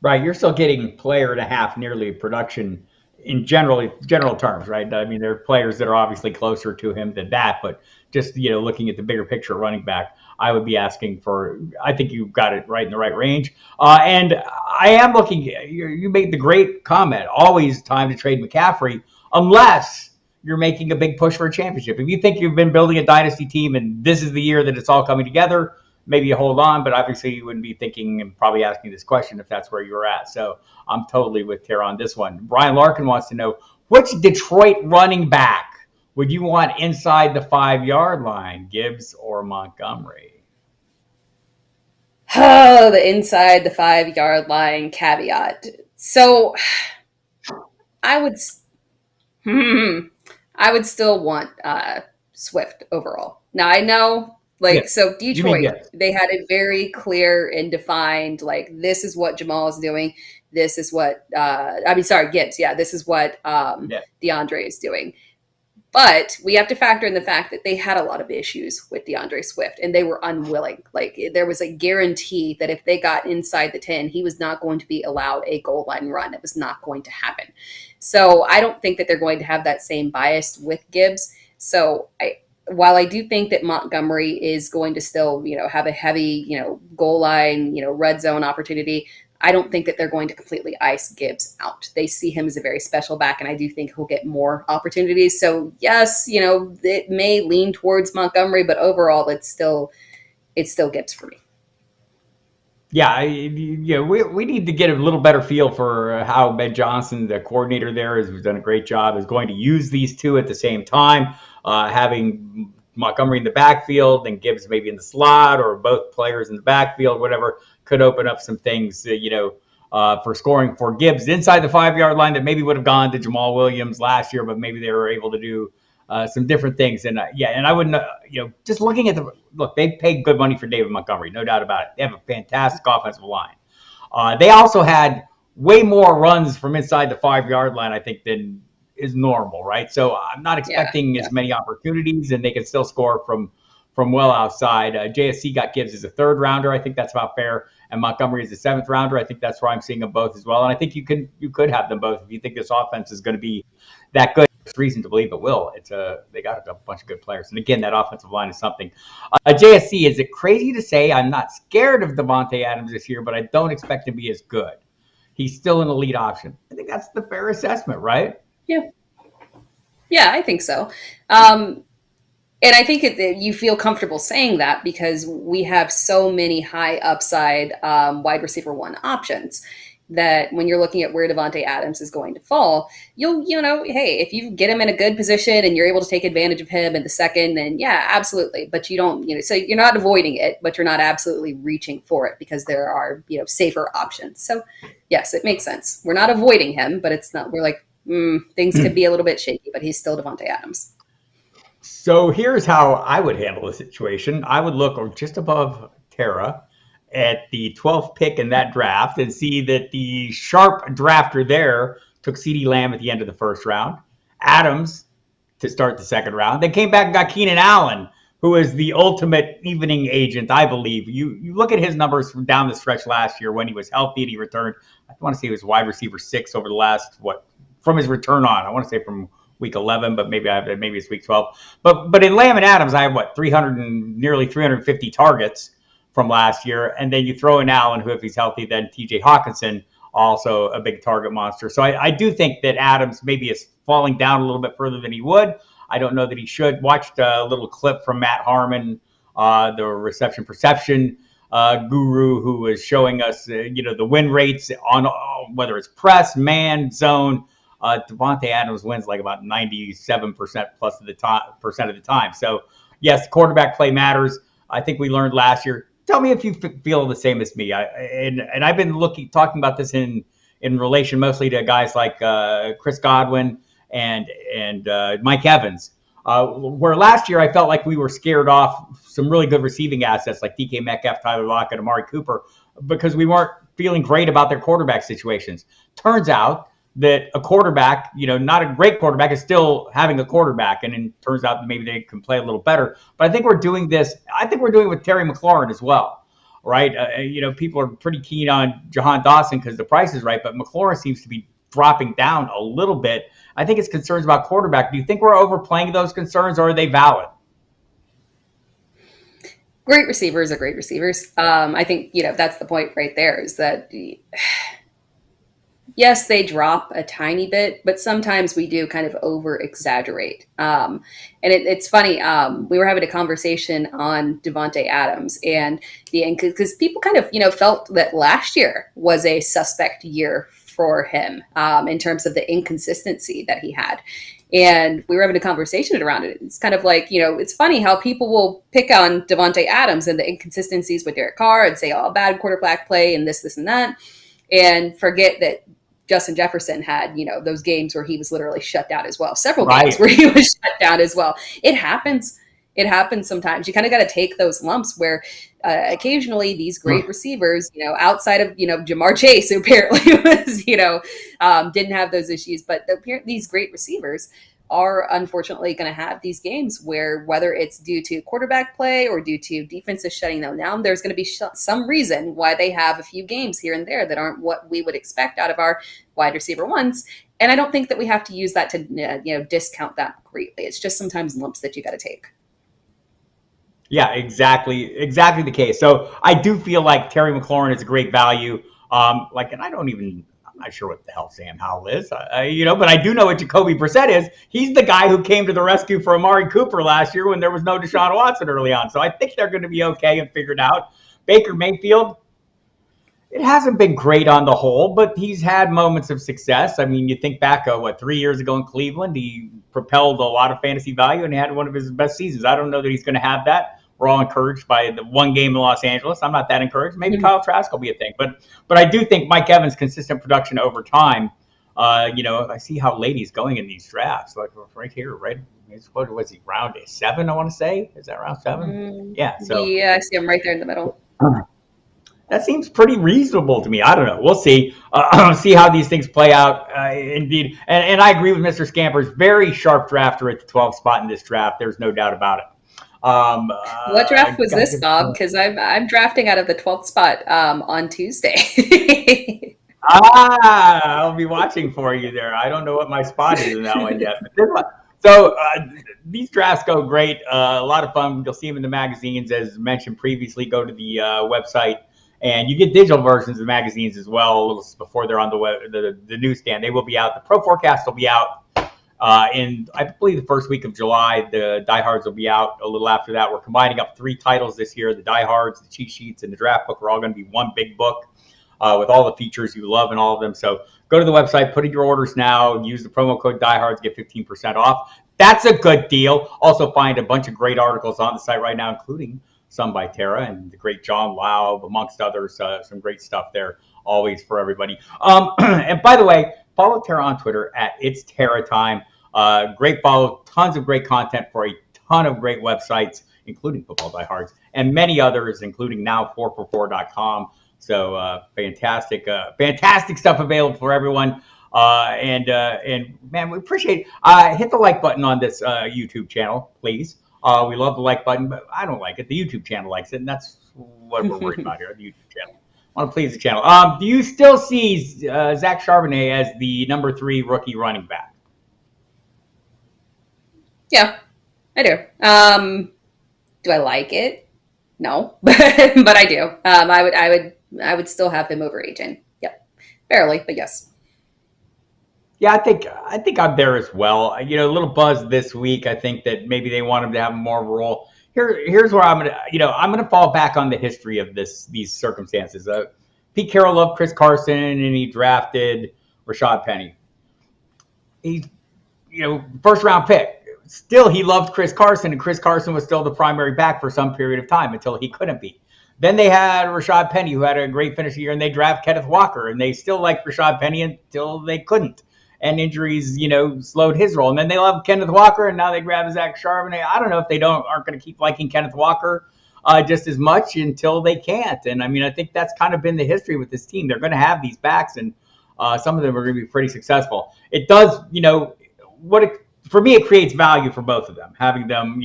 S1: Right, you're still getting player and a half nearly production in general terms, right? I mean, there are players that are obviously closer to him than that, but just looking at the bigger picture, running back, I would be asking for. I think you got it right in the right range, and I am looking. You made the great comment. Always time to trade McCaffrey, unless you're making a big push for a championship. If you think you've been building a dynasty team and this is the year that it's all coming together, maybe you hold on, but obviously you wouldn't be thinking and probably asking this question if that's where you were at. So I'm totally with Tara on this one. Brian Larkin wants to know, which Detroit running back would you want inside the 5-yard line, Gibbs or Montgomery?
S2: Oh, the inside the 5-yard line caveat. So I would still want Swift overall. Now I know, so Detroit, they had it very clear and defined, like, this is what Jamal is doing. This is what, Gibbs. Yeah, this is what DeAndre is doing. But we have to factor in the fact that they had a lot of issues with DeAndre Swift, and they were unwilling. Like, there was a guarantee that if they got inside the 10, he was not going to be allowed a goal line run. It was not going to happen. So I don't think that they're going to have that same bias with Gibbs. So while I do think that Montgomery is going to still, have a heavy, goal line, red zone opportunity, I don't think that they're going to completely ice Gibbs out. They see him as a very special back, and I do think he'll get more opportunities. So yes, it may lean towards Montgomery, but overall, it's still Gibbs for me.
S1: Yeah, we need to get a little better feel for how Ben Johnson, the coordinator there, has done a great job, is going to use these two at the same time, having Montgomery in the backfield and Gibbs maybe in the slot, or both players in the backfield, whatever, could open up some things, for scoring for Gibbs inside the 5-yard line that maybe would have gone to Jamal Williams last year, but maybe they were able to do some different things. And and I wouldn't, just looking at they paid good money for David Montgomery, no doubt about it. They have a fantastic offensive line. They also had way more runs from inside the 5-yard line, I think, than is normal, right? So I'm not expecting as many opportunities, and they can still score from well outside. JSC got Gibbs as a 3rd rounder. I think that's about fair. And Montgomery is a 7th rounder. I think that's where I'm seeing them both as well. And I think you could have them both if you think this offense is going to be that good. There's reason to believe it will. They got a bunch of good players. And again, that offensive line is something. JSC, is it crazy to say I'm not scared of Davante Adams this year, but I don't expect him to be as good? He's still an elite option. I think that's the fair assessment, right?
S2: Yeah, I think so. And I think you feel comfortable saying that because we have so many high upside wide receiver 1 options that when you're looking at where Davante Adams is going to fall, hey, if you get him in a good position and you're able to take advantage of him in the second, then yeah, absolutely. But you don't, so you're not avoiding it, but you're not absolutely reaching for it because there are, safer options. So yes, it makes sense. We're not avoiding him, but it's not, we're like, things could be a little bit shaky, but he's still Davante Adams.
S1: So here's how I would handle the situation. I would look just above Tara at the 12th pick in that draft and see that the sharp drafter there took CeeDee Lamb at the end of the 1st round, Adams to start the 2nd round, then came back and got Keenan Allen, who is the ultimate evening agent, I believe. You look at his numbers from down the stretch last year when he was healthy and he returned. I want to say he was wide receiver 6 over the last, from his return on. I want to say from week 11, but maybe it's week 12. But in Lamb and Adams, I have nearly 350 targets from last year, and then you throw in Allen, who, if he's healthy, then T.J. Hawkinson, also a big target monster. So I do think that Adams maybe is falling down a little bit further than he would. I don't know that he should. Watched a little clip from Matt Harmon, the reception perception guru, who was showing us the win rates on whether it's press, man, zone. Davante Adams wins like about 97% plus of the time. So yes, quarterback play matters. I think we learned last year. Tell me if you feel the same as me. And I've been talking about this in relation mostly to guys like Chris Godwin and Mike Evans. Where last year I felt like we were scared off some really good receiving assets like DK Metcalf, Tyler Lockett, Amari Cooper, because we weren't feeling great about their quarterback situations. Turns out that a quarterback, not a great quarterback, is still having a quarterback. And it turns out that maybe they can play a little better. But I think we're doing this. I think we're doing it with Terry McLaurin as well, right? People are pretty keen on Jahan Dawson because the price is right. But McLaurin seems to be dropping down a little bit. I think it's concerns about quarterback. Do you think we're overplaying those concerns, or are they valid?
S2: Great receivers are great receivers. I think, that's the point right there, is that yes, they drop a tiny bit, but sometimes we do kind of over exaggerate. And it's funny. We were having a conversation on Devontae Adams, and because people kind of, felt that last year was a suspect year for him in terms of the inconsistency that he had. And we were having a conversation around it. It's kind of like, it's funny how people will pick on Devontae Adams and the inconsistencies with Derek Carr and say, oh, bad quarterback play and this and that, and forget that Justin Jefferson had, those games where he was literally shut down as well. Several games where he was shut down as well. It happens. It happens sometimes. You kind of got to take those lumps where occasionally these great receivers, outside of, Jamar Chase, who apparently was, didn't have those issues. But these great receivers are unfortunately going to have these games where, whether it's due to quarterback play or due to defenses shutting them down, there's going to be some reason why they have a few games here and there that aren't what we would expect out of our wide receiver ones. And I don't think that we have to use that to, discount that greatly. It's just sometimes lumps that you got to take.
S1: Yeah, exactly the case. So I do feel like Terry McLaurin is a great value. And I'm not sure what the hell Sam Howell is, but I do know what Jacoby Brissett is. He's the guy who came to the rescue for Amari Cooper last year when there was no Deshaun Watson early on. So I think they're going to be okay and figured out. Baker Mayfield, it hasn't been great on the whole, but he's had moments of success. I mean, you think back, 3 years ago in Cleveland, he propelled a lot of fantasy value and had one of his best seasons. I don't know that he's going to have that. We're all encouraged by the one game in Los Angeles. I'm not that encouraged. Maybe Kyle Trask will be a thing. But I do think Mike Evans' consistent production over time, I see how late he's going in these drafts. Like right here, right? What was he, round 7, I want to say? Is that round 7? Yeah. So
S2: yeah, I see him right there in the middle.
S1: That seems pretty reasonable to me. I don't know. We'll see. See how these things play out. Indeed. And I agree with Mr. Scampers. Very sharp drafter at the 12th spot in this draft. There's no doubt about it.
S2: What draft was this, Bob? Because I'm drafting out of the 12th spot on Tuesday.
S1: I'll be watching for you there. I don't know what my spot is in that one yet. But this one. So these drafts go great. A lot of fun. You'll see them in the magazines, as mentioned previously. Go to the website, and you get digital versions of the magazines as well. A little before they're on the web, the newsstand. They will be out. The Pro Forecast will be out. In, I believe, the first week of July. The Diehards will be out a little after that. We're combining up 3 titles this year. The Diehards, the cheat sheets, and the draft book are all going to be one big book with all the features you love and all of them. So go to the website, put in your orders now, use the promo code Diehards, get 15% off. That's a good deal. Also find a bunch of great articles on the site right now, including some by Tera and the great John Lau, amongst others. Some great stuff there, always for everybody. And by the way, follow Tera on Twitter at It's Tera Time. Great follow, tons of great content for a ton of great websites, including Football Diehards and many others, including now 444.com. So fantastic stuff available for everyone. And man, we appreciate it. Hit the like button on this YouTube channel, please. We love the like button, but I don't like it. The YouTube channel likes it, and that's what we're worried about here, the YouTube channel. I want to please the channel. Do you still see Zach Charbonnet as the number 3 rookie running back?
S2: Yeah, I do. Do I like it? No, but I do. I would still have him over Agent. Yep, barely, but yes.
S1: Yeah, I think I'm there as well. A little buzz this week. I think that maybe they want him to have more of a role. Here's where I'm gonna fall back on the history of these circumstances. Pete Carroll loved Chris Carson, and he drafted Rashad Penny. He's first round pick. Still, he loved Chris Carson, and Chris Carson was still the primary back for some period of time until he couldn't be. Then they had Rashad Penny, who had a great finish year, and they draft Kenneth Walker, and they still liked Rashad Penny until they couldn't. And injuries, slowed his role. And then they love Kenneth Walker, and now they grab Zach Charbonnet. I don't know if they aren't going to keep liking Kenneth Walker just as much until they can't. And I think that's kind of been the history with this team. They're going to have these backs, and some of them are going to be pretty successful. It does, for me, it creates value for both of them. Having them,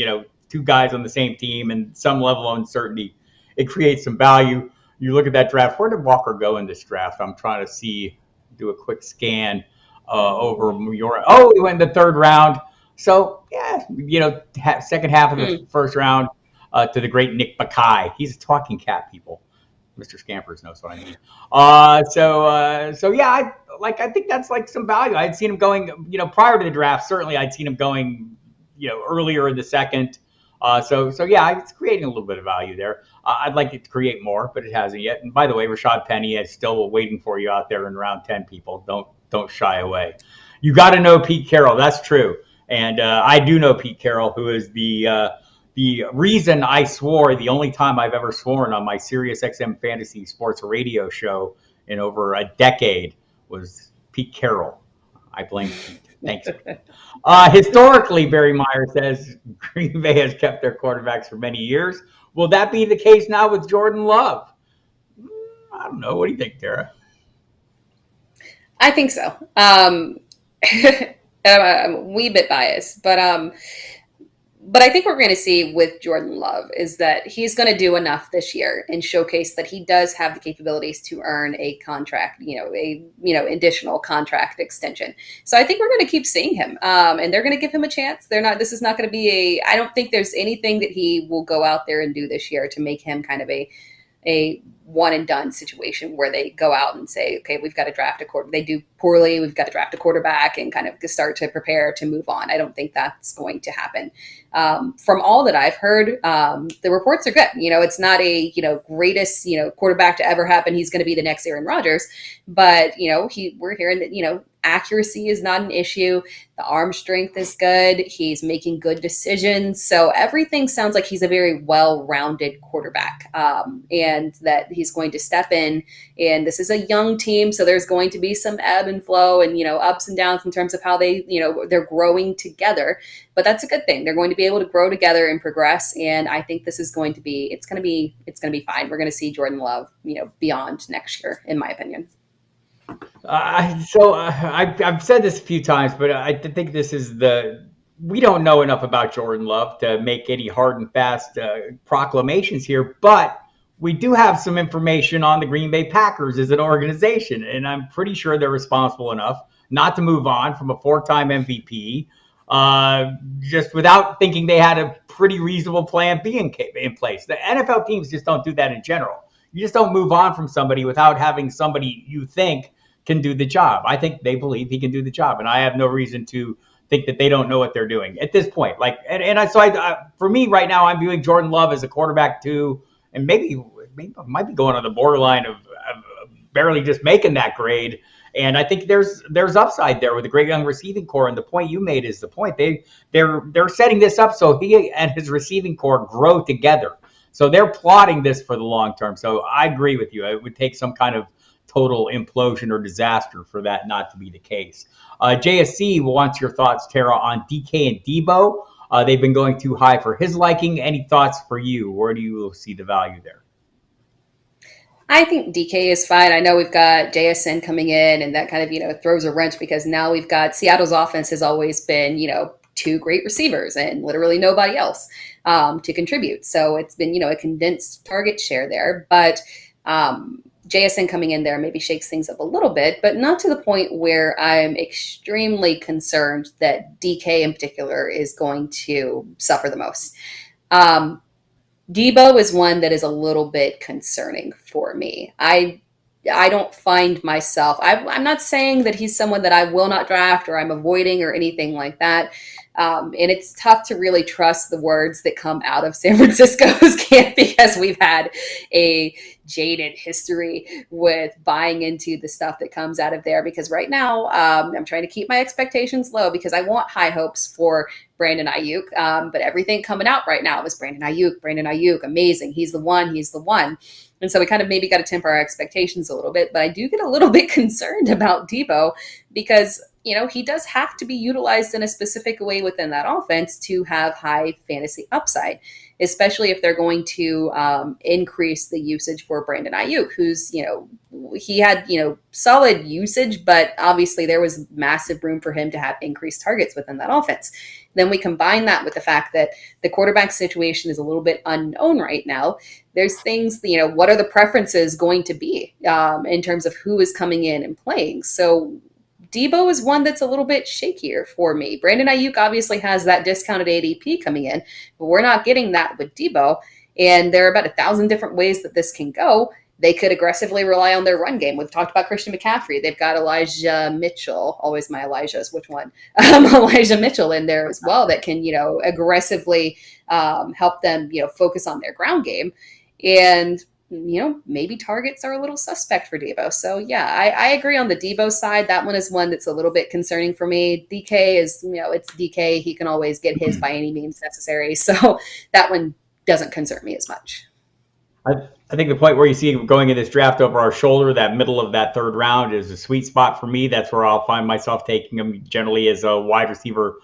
S1: 2 guys on the same team and some level of uncertainty, it creates some value. You look at that draft. Where did Walker go in this draft? I'm trying to do a quick scan. over Muir. Oh, he went in the third round. So yeah, second half of the first round to the great Nick Mackay. He's a talking cat, people. Mr. Scampers knows what I mean. So yeah, I think that's like some value. I'd seen him going, prior to the draft. Certainly, I'd seen him going, earlier in the second. So yeah, it's creating a little bit of value there. I'd like it to create more, but it hasn't yet. And by the way, Rashad Penny is still waiting for you out there in round 10. People, don't shy away. You got to know Pete Carroll. That's true, and I do know Pete Carroll, who is the reason I swore, the only time I've ever sworn on my SiriusXM Fantasy Sports Radio show in over a decade was Pete Carroll. I blame Pete. Thanks. Historically, Barry Meyer says Green Bay has kept their quarterbacks for many years. Will that be the case now with Jordan Love? I don't know. What do you think, Tara?
S2: I think so. I'm a wee bit biased, but I think what we're going to see with Jordan Love is that he's going to do enough this year and showcase that he does have the capabilities to earn a contract, additional contract extension. So I think we're going to keep seeing him, and they're going to give him a chance. This is not going to be I don't think there's anything that he will go out there and do this year to make him kind of a one and done situation where they go out and say, okay, we've got to draft a quarterback. They do poorly. We've got to draft a quarterback and kind of start to prepare to move on. I don't think that's going to happen. From all that I've heard, the reports are good. It's not a, greatest, quarterback to ever happen. He's going to be the next Aaron Rodgers, but we're hearing that, accuracy is not an issue. The arm strength is good. He's making good decisions. So everything sounds like he's a very well-rounded quarterback, and that he's going to step in. And this is a young team, so there's going to be some ebb and flow and, ups and downs in terms of how they, they're growing together. But that's a good thing. They're going to be able to grow together and progress. And I think this is going to be, it's going to be fine. We're going to see Jordan Love, beyond next year, in my opinion.
S1: I've said this a few times, but I think this is we don't know enough about Jordan Love to make any hard and fast proclamations here, but we do have some information on the Green Bay Packers as an organization, and I'm pretty sure they're responsible enough not to move on from a 4-time MVP just without thinking they had a pretty reasonable plan B in place. The NFL teams just don't do that in general. You just don't move on from somebody without having somebody you think can do the job. I think they believe he can do the job, and I have no reason to think that they don't know what they're doing at this point. For me right now, I'm viewing Jordan Love as a quarterback too, and maybe might be going on the borderline of barely just making that grade. And I think there's upside there with a great young receiving core. And the point you made is the point. They're setting this up so he and his receiving core grow together. So they're plotting this for the long term. So I agree with you. It would take some kind of total implosion or disaster for that not to be the case. JSC wants your thoughts, Tara, on DK and Debo. They've been going too high for his liking. Any thoughts for you? Where do you see the value there?
S2: I think DK is fine. I know we've got JSN coming in, and that kind of, throws a wrench because now we've got Seattle's offense has always been, 2 great receivers and literally nobody else to contribute. So it's been, a condensed target share there. But JSN coming in there maybe shakes things up a little bit, but not to the point where I'm extremely concerned that DK in particular is going to suffer the most. Debo is one that is a little bit concerning for me. I don't find myself, I'm not saying that he's someone that I will not draft or I'm avoiding or anything like that. And it's tough to really trust the words that come out of San Francisco's camp because we've had a jaded history with buying into the stuff that comes out of there. Because right now, I'm trying to keep my expectations low because I want high hopes for Brandon Ayuk. But everything coming out right now is Brandon Ayuk, amazing. He's the one. And so we kind of maybe got to temper our expectations a little bit. But I do get a little bit concerned about Debo because he does have to be utilized in a specific way within that offense to have high fantasy upside, especially if they're going to increase the usage for Brandon Ayuk, who's, he had, solid usage, but obviously there was massive room for him to have increased targets within that offense. Then we combine that with the fact that the quarterback situation is a little bit unknown right now. There's things, what are the preferences going to be in terms of who is coming in and playing? So Debo is one that's a little bit shakier for me. Brandon Ayuk obviously has that discounted ADP coming in, but we're not getting that with Debo. And there are about 1,000 different ways that this can go. They could aggressively rely on their run game. We've talked about Christian McCaffrey. They've got Elijah Mitchell, always my Elijahs, which one? Elijah Mitchell in there as well that can, aggressively help them, focus on their ground game. And, maybe targets are a little suspect for Debo. So, yeah, I agree on the Debo side. That one is one that's a little bit concerning for me. DK is, it's DK. He can always get his by any means necessary. So that one doesn't concern me as much.
S1: I think the point where you see going in this draft over our shoulder, that middle of that third round, is a sweet spot for me. That's where I'll find myself taking them generally as a wide receiver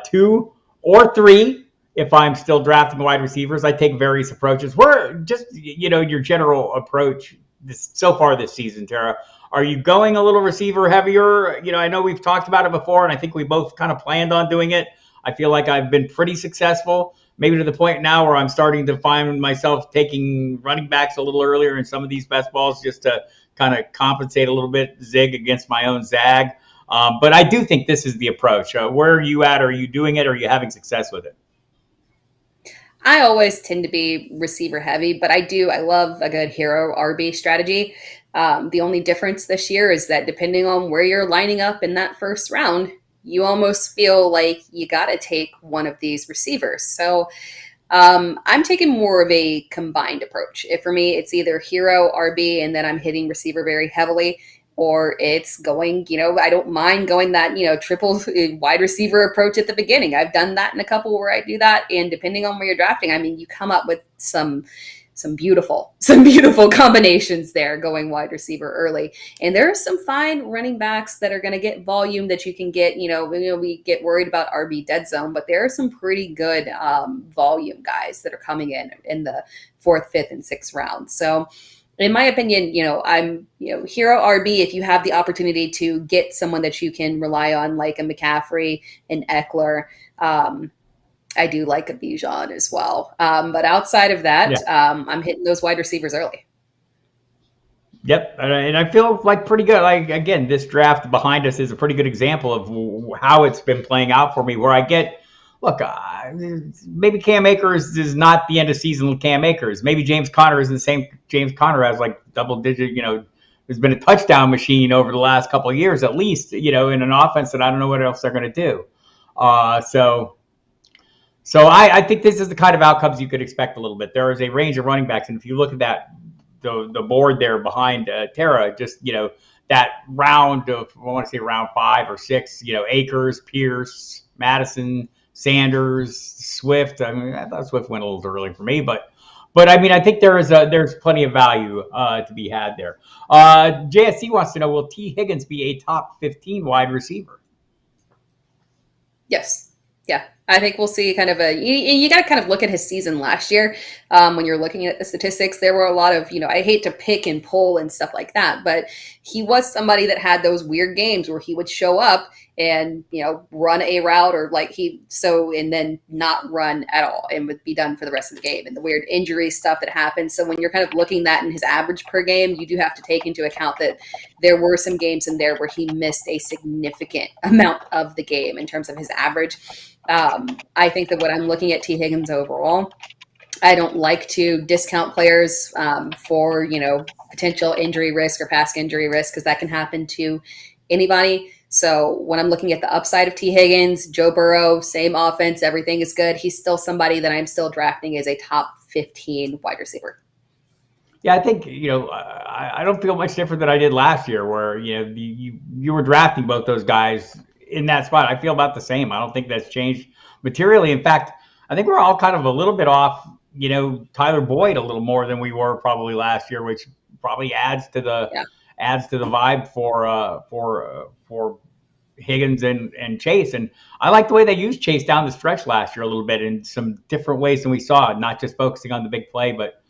S1: 2 or 3. If I'm still drafting wide receivers, I take various approaches. We're just, your general approach so far this season, Tara. Are you going a little receiver heavier? I know we've talked about it before, and I think we both kind of planned on doing it. I feel like I've been pretty successful, maybe to the point now where I'm starting to find myself taking running backs a little earlier in some of these best balls just to kind of compensate a little bit, zig against my own zag. But I do think this is the approach. Where are you at? Are you doing it? Or are you having success with it?
S2: I always tend to be receiver heavy, but I love a good hero RB strategy. The only difference this year is that depending on where you're lining up in that first round, you almost feel like you got to take one of these receivers. So I'm taking more of a combined approach. For me, it's either hero, RB, and then I'm hitting receiver very heavily, or it's going, I don't mind going that, triple wide receiver approach at the beginning. I've done that in a couple where I do that. And depending on where you're drafting, you come up with some beautiful combinations there going wide receiver early. And there are some fine running backs that are going to get volume that you can get, we get worried about RB dead zone, but there are some pretty good volume guys that are coming in the 4th, 5th, and 6th round. So in my opinion, I'm, hero RB, if you have the opportunity to get someone that you can rely on, like a McCaffrey and Eckler, I do like a Bijan as well. But outside of that, I'm hitting those wide receivers early.
S1: Yep. And I feel like pretty good. Like, again, this draft behind us is a pretty good example of how it's been playing out for me, where I get, look, maybe Cam Akers is not the end of season Cam Akers. Maybe James Conner is the same James Conner as like double digit, has been a touchdown machine over the last couple of years, at least, in an offense that I don't know what else they're going to do. So I think this is the kind of outcomes you could expect a little bit. There is a range of running backs, and if you look at the board there behind Tara, just that round of, I want to say round 5 or 6, Akers, Pierce, Madison, Sanders, Swift. I thought Swift went a little early for me, but I think there's plenty of value to be had there. JSC wants to know, will T. Higgins be a top 15 wide receiver?
S2: Yes. Yeah. I think we'll see kind of you got to kind of look at his season last year. When you're looking at the statistics, there were a lot of, I hate to pick and pull and stuff like that, but he was somebody that had those weird games where he would show up and, run a route or and then not run at all and would be done for the rest of the game, and the weird injury stuff that happened. So when you're kind of looking at in his average per game, you do have to take into account that there were some games in there where he missed a significant amount of the game in terms of his average. I think that when I'm looking at T. Higgins overall, I don't like to discount players for, potential injury risk or past injury risk, because that can happen to anybody. So when I'm looking at the upside of T. Higgins, Joe Burrow, same offense, everything is good. He's still somebody that I'm still drafting as a top 15 wide receiver.
S1: Yeah, I think, I don't feel much different than I did last year, where, you were drafting both those guys in that spot. I feel about the same. I don't think that's changed materially. In fact, I think we're all kind of a little bit off, Tyler Boyd a little more than we were probably last year, which probably adds to the vibe for Higgins and Chase. And I like the way they used Chase down the stretch last year a little bit in some different ways than we saw, not just focusing on the big play, but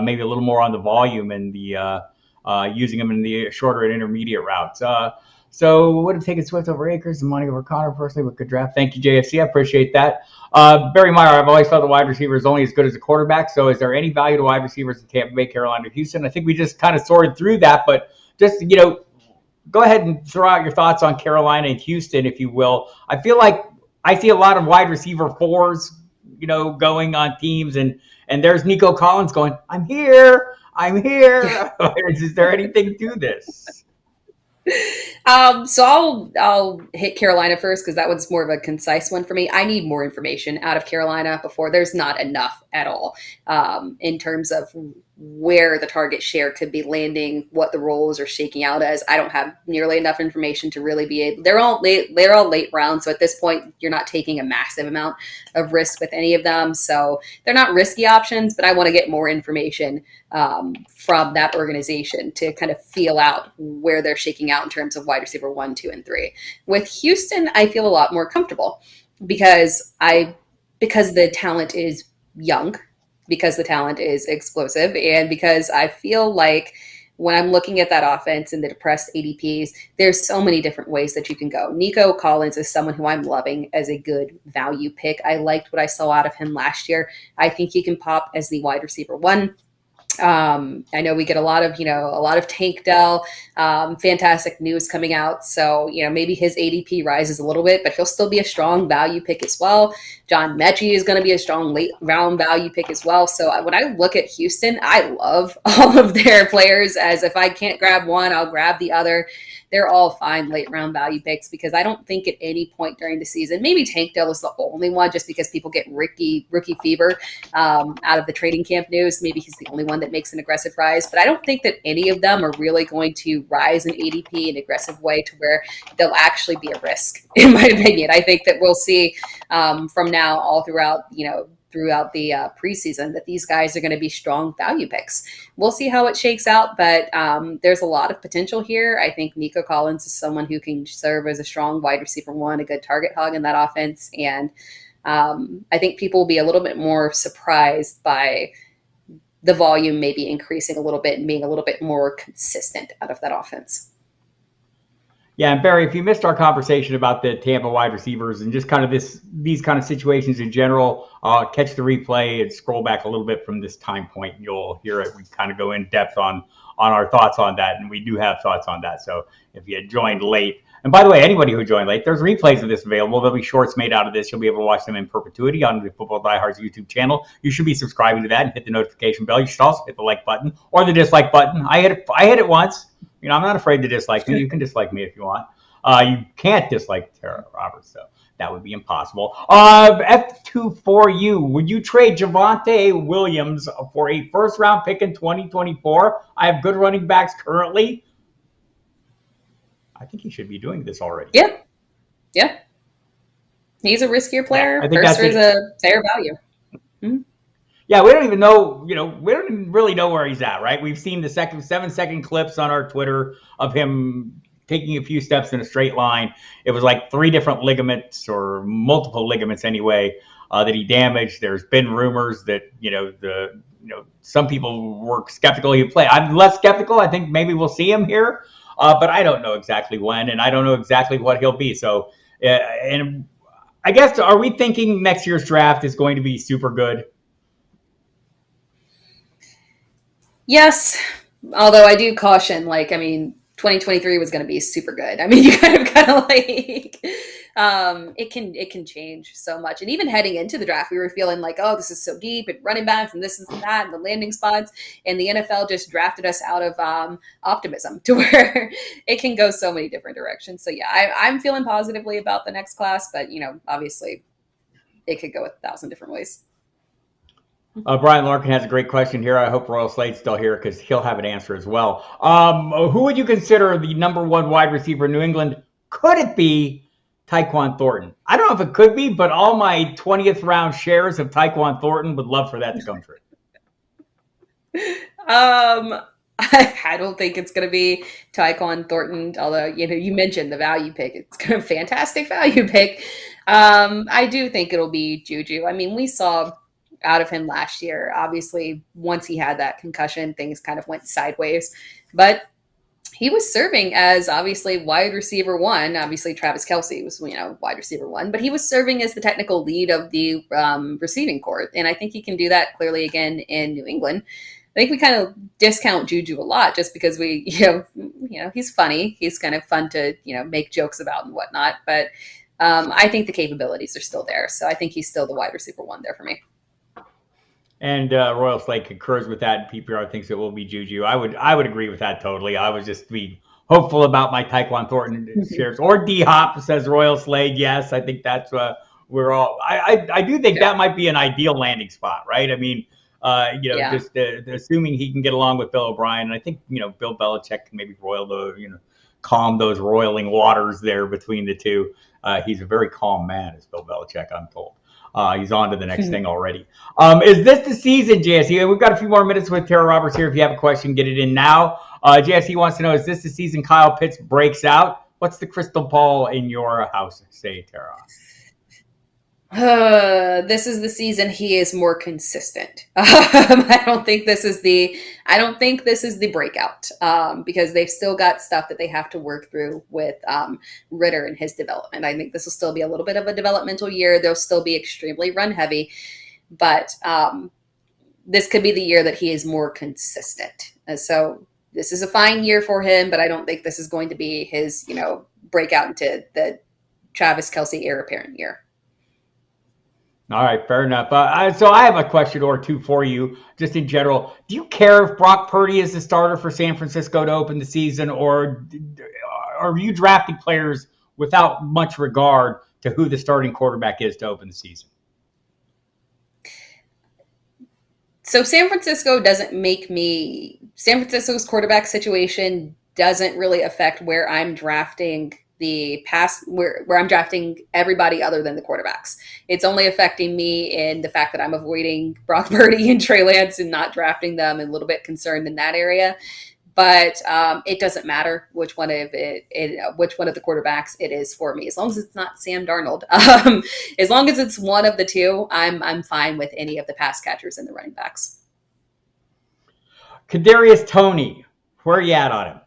S1: maybe a little more on the volume and the using them in the shorter and intermediate routes. So would have taken Swift over Akers and money over Connor personally, but good draft. Thank you, JFC. I appreciate that. Barry Meyer, I've always felt the wide receiver is only as good as a quarterback. So is there any value to wide receivers in Tampa Bay, Carolina, Houston? I think we just kind of sorted through that, but just, go ahead and throw out your thoughts on Carolina and Houston, if you will. I feel like I see a lot of wide receiver fours, going on teams, and there's Nico Collins going, I'm here. Is there anything to this?
S2: So I'll hit Carolina first because that one's more of a concise one for me. I need more information out of Carolina before. There's not enough at all in terms of where the target share could be landing, what the roles are shaking out as. I don't have nearly enough information to really be able. They're all late rounds, so at this point you're not taking a massive amount of risk with any of them. So they're not risky options, but I want to get more information from that organization to kind of feel out where they're shaking out in terms of wide receiver 1, 2, and 3. With Houston, I feel a lot more comfortable because the talent is young, because the talent is explosive, and because I feel like when I'm looking at that offense and the depressed ADPs, there's so many different ways that you can go. Nico Collins is someone who I'm loving as a good value pick. I liked what I saw out of him last year. I think he can pop as the wide receiver 1. I know we get a lot of Tank Dell, fantastic news coming out. So, maybe his ADP rises a little bit, but he'll still be a strong value pick as well. John Mechie is going to be a strong late round value pick as well. So when I look at Houston, I love all of their players, as if I can't grab one, I'll grab the other. They're all fine late round value picks because I don't think at any point during the season, maybe Tank Dell is the only one just because people get rookie fever out of the trading camp news. Maybe he's the only one that makes an aggressive rise, but I don't think that any of them are really going to rise in ADP in an aggressive way to where they'll actually be a risk, in my opinion. I think that we'll see from now all throughout the preseason that these guys are going to be strong value picks. We'll see how it shakes out, but there's a lot of potential here. I think Nico Collins is someone who can serve as a strong wide receiver 1, a good target hog in that offense. And I think people will be a little bit more surprised by the volume maybe increasing a little bit and being a little bit more consistent out of that offense.
S1: Yeah, and Barry, if you missed our conversation about the Tampa wide receivers and just kind of these kind of situations in general, catch the replay and scroll back a little bit from this time point. And you'll hear it. We kind of go in depth on our thoughts on that, and we do have thoughts on that. So if you had joined late, and by the way, anybody who joined late, there's replays of this available. There'll be shorts made out of this. You'll be able to watch them in perpetuity on the Football Diehards YouTube channel. You should be subscribing to that and hit the notification bell. You should also hit the like button or the dislike button. I hit it once. I'm not afraid to dislike me. You can dislike me if you want. You can't dislike Tera Roberts, so that would be impossible. F2 for you. Would you trade Javonte Williams for a first-round pick in 2024? I have good running backs currently. I think he should be doing this already.
S2: Yeah. He's a riskier player.
S1: I think
S2: First is a fair value. Mm-hmm.
S1: Yeah, we don't even know, we don't even really know where he's at, right? We've seen the 7-second clips on our Twitter of him taking a few steps in a straight line. It was like 3 different ligaments or multiple ligaments anyway that he damaged. There's been rumors that, some people were skeptical he'd play. I'm less skeptical. I think maybe we'll see him here, but I don't know exactly when, and I don't know exactly what he'll be. So, and I guess, are we thinking next year's draft is going to be super good?
S2: Yes, although I do caution, 2023 was going to be super good. You kind of it can change so much. And even heading into the draft, we were feeling like, oh, this is so deep and running backs and this and that and the landing spots. And the NFL just drafted us out of optimism to where it can go so many different directions. So yeah, I'm feeling positively about the next class, but obviously it could go 1,000 different ways.
S1: Brian Larkin has a great question here. I hope Royal Slade's still here because he'll have an answer as well. Who would you consider the number 1 wide receiver in New England? Could it be Tyquan Thornton? I don't know if it could be, but all my 20th round shares of Tyquan Thornton would love for that to come true.
S2: I don't think it's going to be Tyquan Thornton, although, you mentioned the value pick. It's kind of a fantastic value pick. I do think it'll be Juju. We saw out of him last year. Obviously, once he had that concussion, things kind of went sideways. But he was serving as obviously wide receiver 1. Obviously, Travis Kelce was, wide receiver 1. But he was serving as the technical lead of the receiving corps. And I think he can do that clearly again in New England. think we kind of discount Juju a lot just because we, he's funny. He's kind of fun to, make jokes about and whatnot. But I think the capabilities are still there. So I think he's still the wide receiver 1 there for me.
S1: And Royal Slate concurs with that. PPR thinks it will be Juju. I would agree with that totally. I was just being hopeful about my Tyquan Thornton shares. Or D-Hop, says Royal Slade. Yes, I think that's we're all. I do think that might be an ideal landing spot, right? I mean, just assuming he can get along with Bill O'Brien. And I think, Bill Belichick can maybe calm those roiling waters there between the two. He's a very calm man, is Bill Belichick, I'm told. He's on to the next thing already. Is this the season, JSE? We've got a few more minutes with Tera Roberts here. If you have a question, get it in now. JSE wants to know, is this the season Kyle Pitts breaks out? What's the crystal ball in your house, say, Tera?
S2: This is the season he is more consistent. I don't think this is the breakout, because they've still got stuff that they have to work through with Ritter and his development. I think this will still be a little bit of a developmental year. They'll still be extremely run heavy, but this could be the year that he is more consistent. So this is a fine year for him, but I don't think this is going to be his, breakout into the Travis Kelce heir apparent year.
S1: All right, fair enough. So I have a question or two for you, just in general. Do you care if Brock Purdy is the starter for San Francisco to open the season, or are you drafting players without much regard to who the starting quarterback is to open the season?
S2: So San Francisco's quarterback situation doesn't really affect where I'm drafting where I'm drafting everybody other than the quarterbacks. It's only affecting me in the fact that I'm avoiding Brock Purdy and Trey Lance and not drafting them, and a little bit concerned in that area. But it doesn't matter which one of the quarterbacks it is for me, as long as it's not Sam Darnold. As long as it's one of the two, I'm fine with any of the pass catchers and the running backs.
S1: Kadarius Toney, where are you at on him?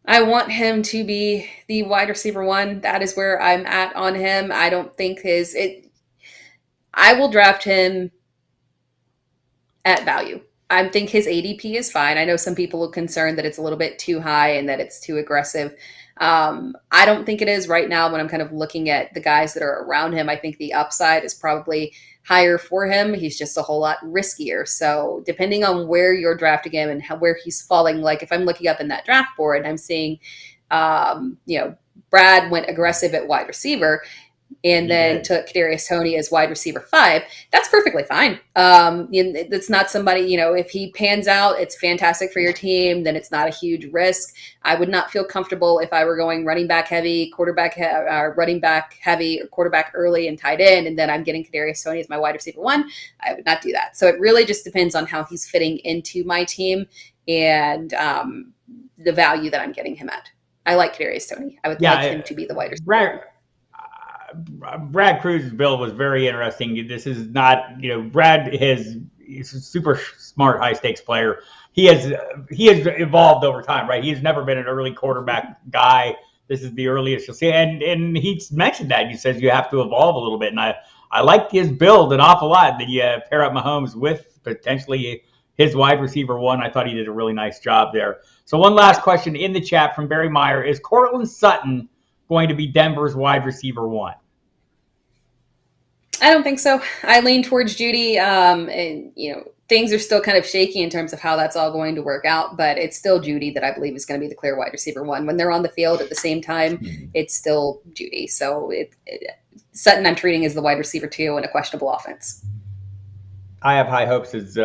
S2: I want him to be the wide receiver 1. That is where I'm at on him. I don't think I will draft him at value. I think his ADP is fine. I know some people are concerned that it's a little bit too high and that it's too aggressive. I don't think it is right now when I'm kind of looking at the guys that are around him. I think the upside is probably higher for him. He's just a whole lot riskier. So depending on where you're drafting him and where he's falling, like if I'm looking up in that draft board and I'm seeing, Brad went aggressive at wide receiver and then took Kadarius Toney as wide receiver 5, that's perfectly fine. It's not somebody, if he pans out, it's fantastic for your team, then it's not a huge risk. I would not feel comfortable if I were going running back heavy, running back heavy, or quarterback early and tight end, and then I'm getting Kadarius Toney as my wide receiver 1. I would not do that. So it really just depends on how he's fitting into my team and the value that I'm getting him at. I like Kadarius Toney. I would like him to be the wide receiver.
S1: Brad Cruz's build was very interesting. This is not, Brad he's a super smart, high stakes player. He has evolved over time, right? He's never been an early quarterback guy. This is the earliest you'll see. And he's mentioned that. He says you have to evolve a little bit. And I liked his build an awful lot. That you pair up Mahomes with potentially his wide receiver 1. I thought he did a really nice job there. So one last question in the chat from Barry Meyer. Is Courtland Sutton going to be Denver's wide receiver 1?
S2: I don't think so. I lean towards Judy. And things are still kind of shaky in terms of how that's all going to work out, but it's still Judy that I believe is going to be the clear wide receiver 1. When they're on the field at the same time, it's still Judy. So Sutton I'm treating as the wide receiver 2 in a questionable offense.
S1: I have high hopes as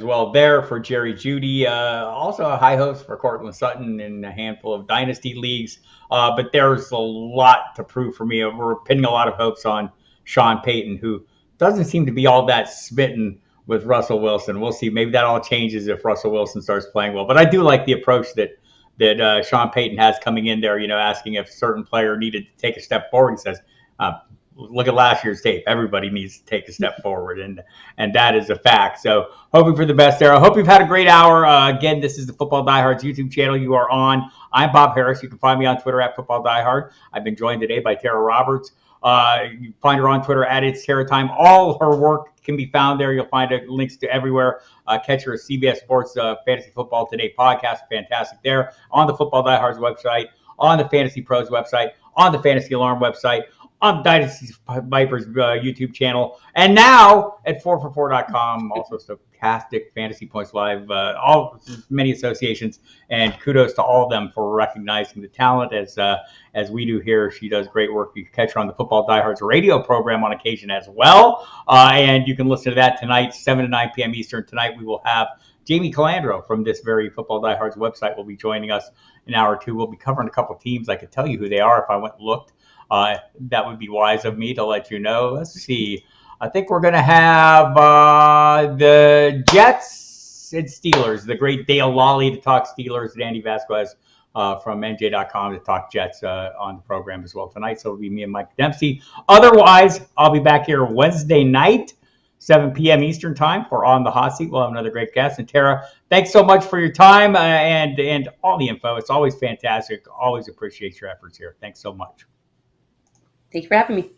S1: well there for Jerry Jeudy. Also high hopes for Courtland Sutton in a handful of dynasty leagues. But there's a lot to prove for me. We're pinning a lot of hopes on Sean Payton, who doesn't seem to be all that smitten with Russell Wilson. We'll see. Maybe that all changes if Russell Wilson starts playing well. But I do like the approach that Sean Payton has coming in there, asking if a certain player needed to take a step forward. He says, look at last year's tape. Everybody needs to take a step forward, and that is a fact. So hoping for the best there. I hope you've had a great hour. Again, this is the Football Diehards YouTube channel you are on. I'm Bob Harris. You can find me on Twitter at FootballDiehard. I've been joined today by Tera Roberts. You find her on Twitter at It's Tera Time. All her work can be found there. You'll find links to everywhere. Catch her at CBS Sports Fantasy Football Today podcast. Fantastic there. On the Football Diehards website, on the FantasyPros website, on the Fantasy Alarm website, on DynastyVipers YouTube channel, and now at 4for4.com. Also, stochastic Fantasy Points Live, many associations, and kudos to all of them for recognizing the talent as we do here. She does great work. You can catch her on the Football Diehards radio program on occasion as well, and you can listen to that tonight, 7 to 9 p.m. Eastern. Tonight we will have Jamie Calandro from this very Football Diehards website will be joining us in an hour or two. We'll be covering a couple of teams. I could tell you who they are if I went and looked. That would be wise of me to let you know. Let's see. I think we're going to have the Jets and Steelers. The great Dale Lally to talk Steelers, and Andy Vasquez from NJ.com to talk Jets on the program as well tonight. So it'll be me and Mike Dempsey. Otherwise, I'll be back here Wednesday night, 7 p.m. Eastern time for On the Hot Seat. We'll have another great guest. And Tera, thanks so much for your time and all the info. It's always fantastic. Always appreciate your efforts here. Thanks so much.
S2: Thank you for having me.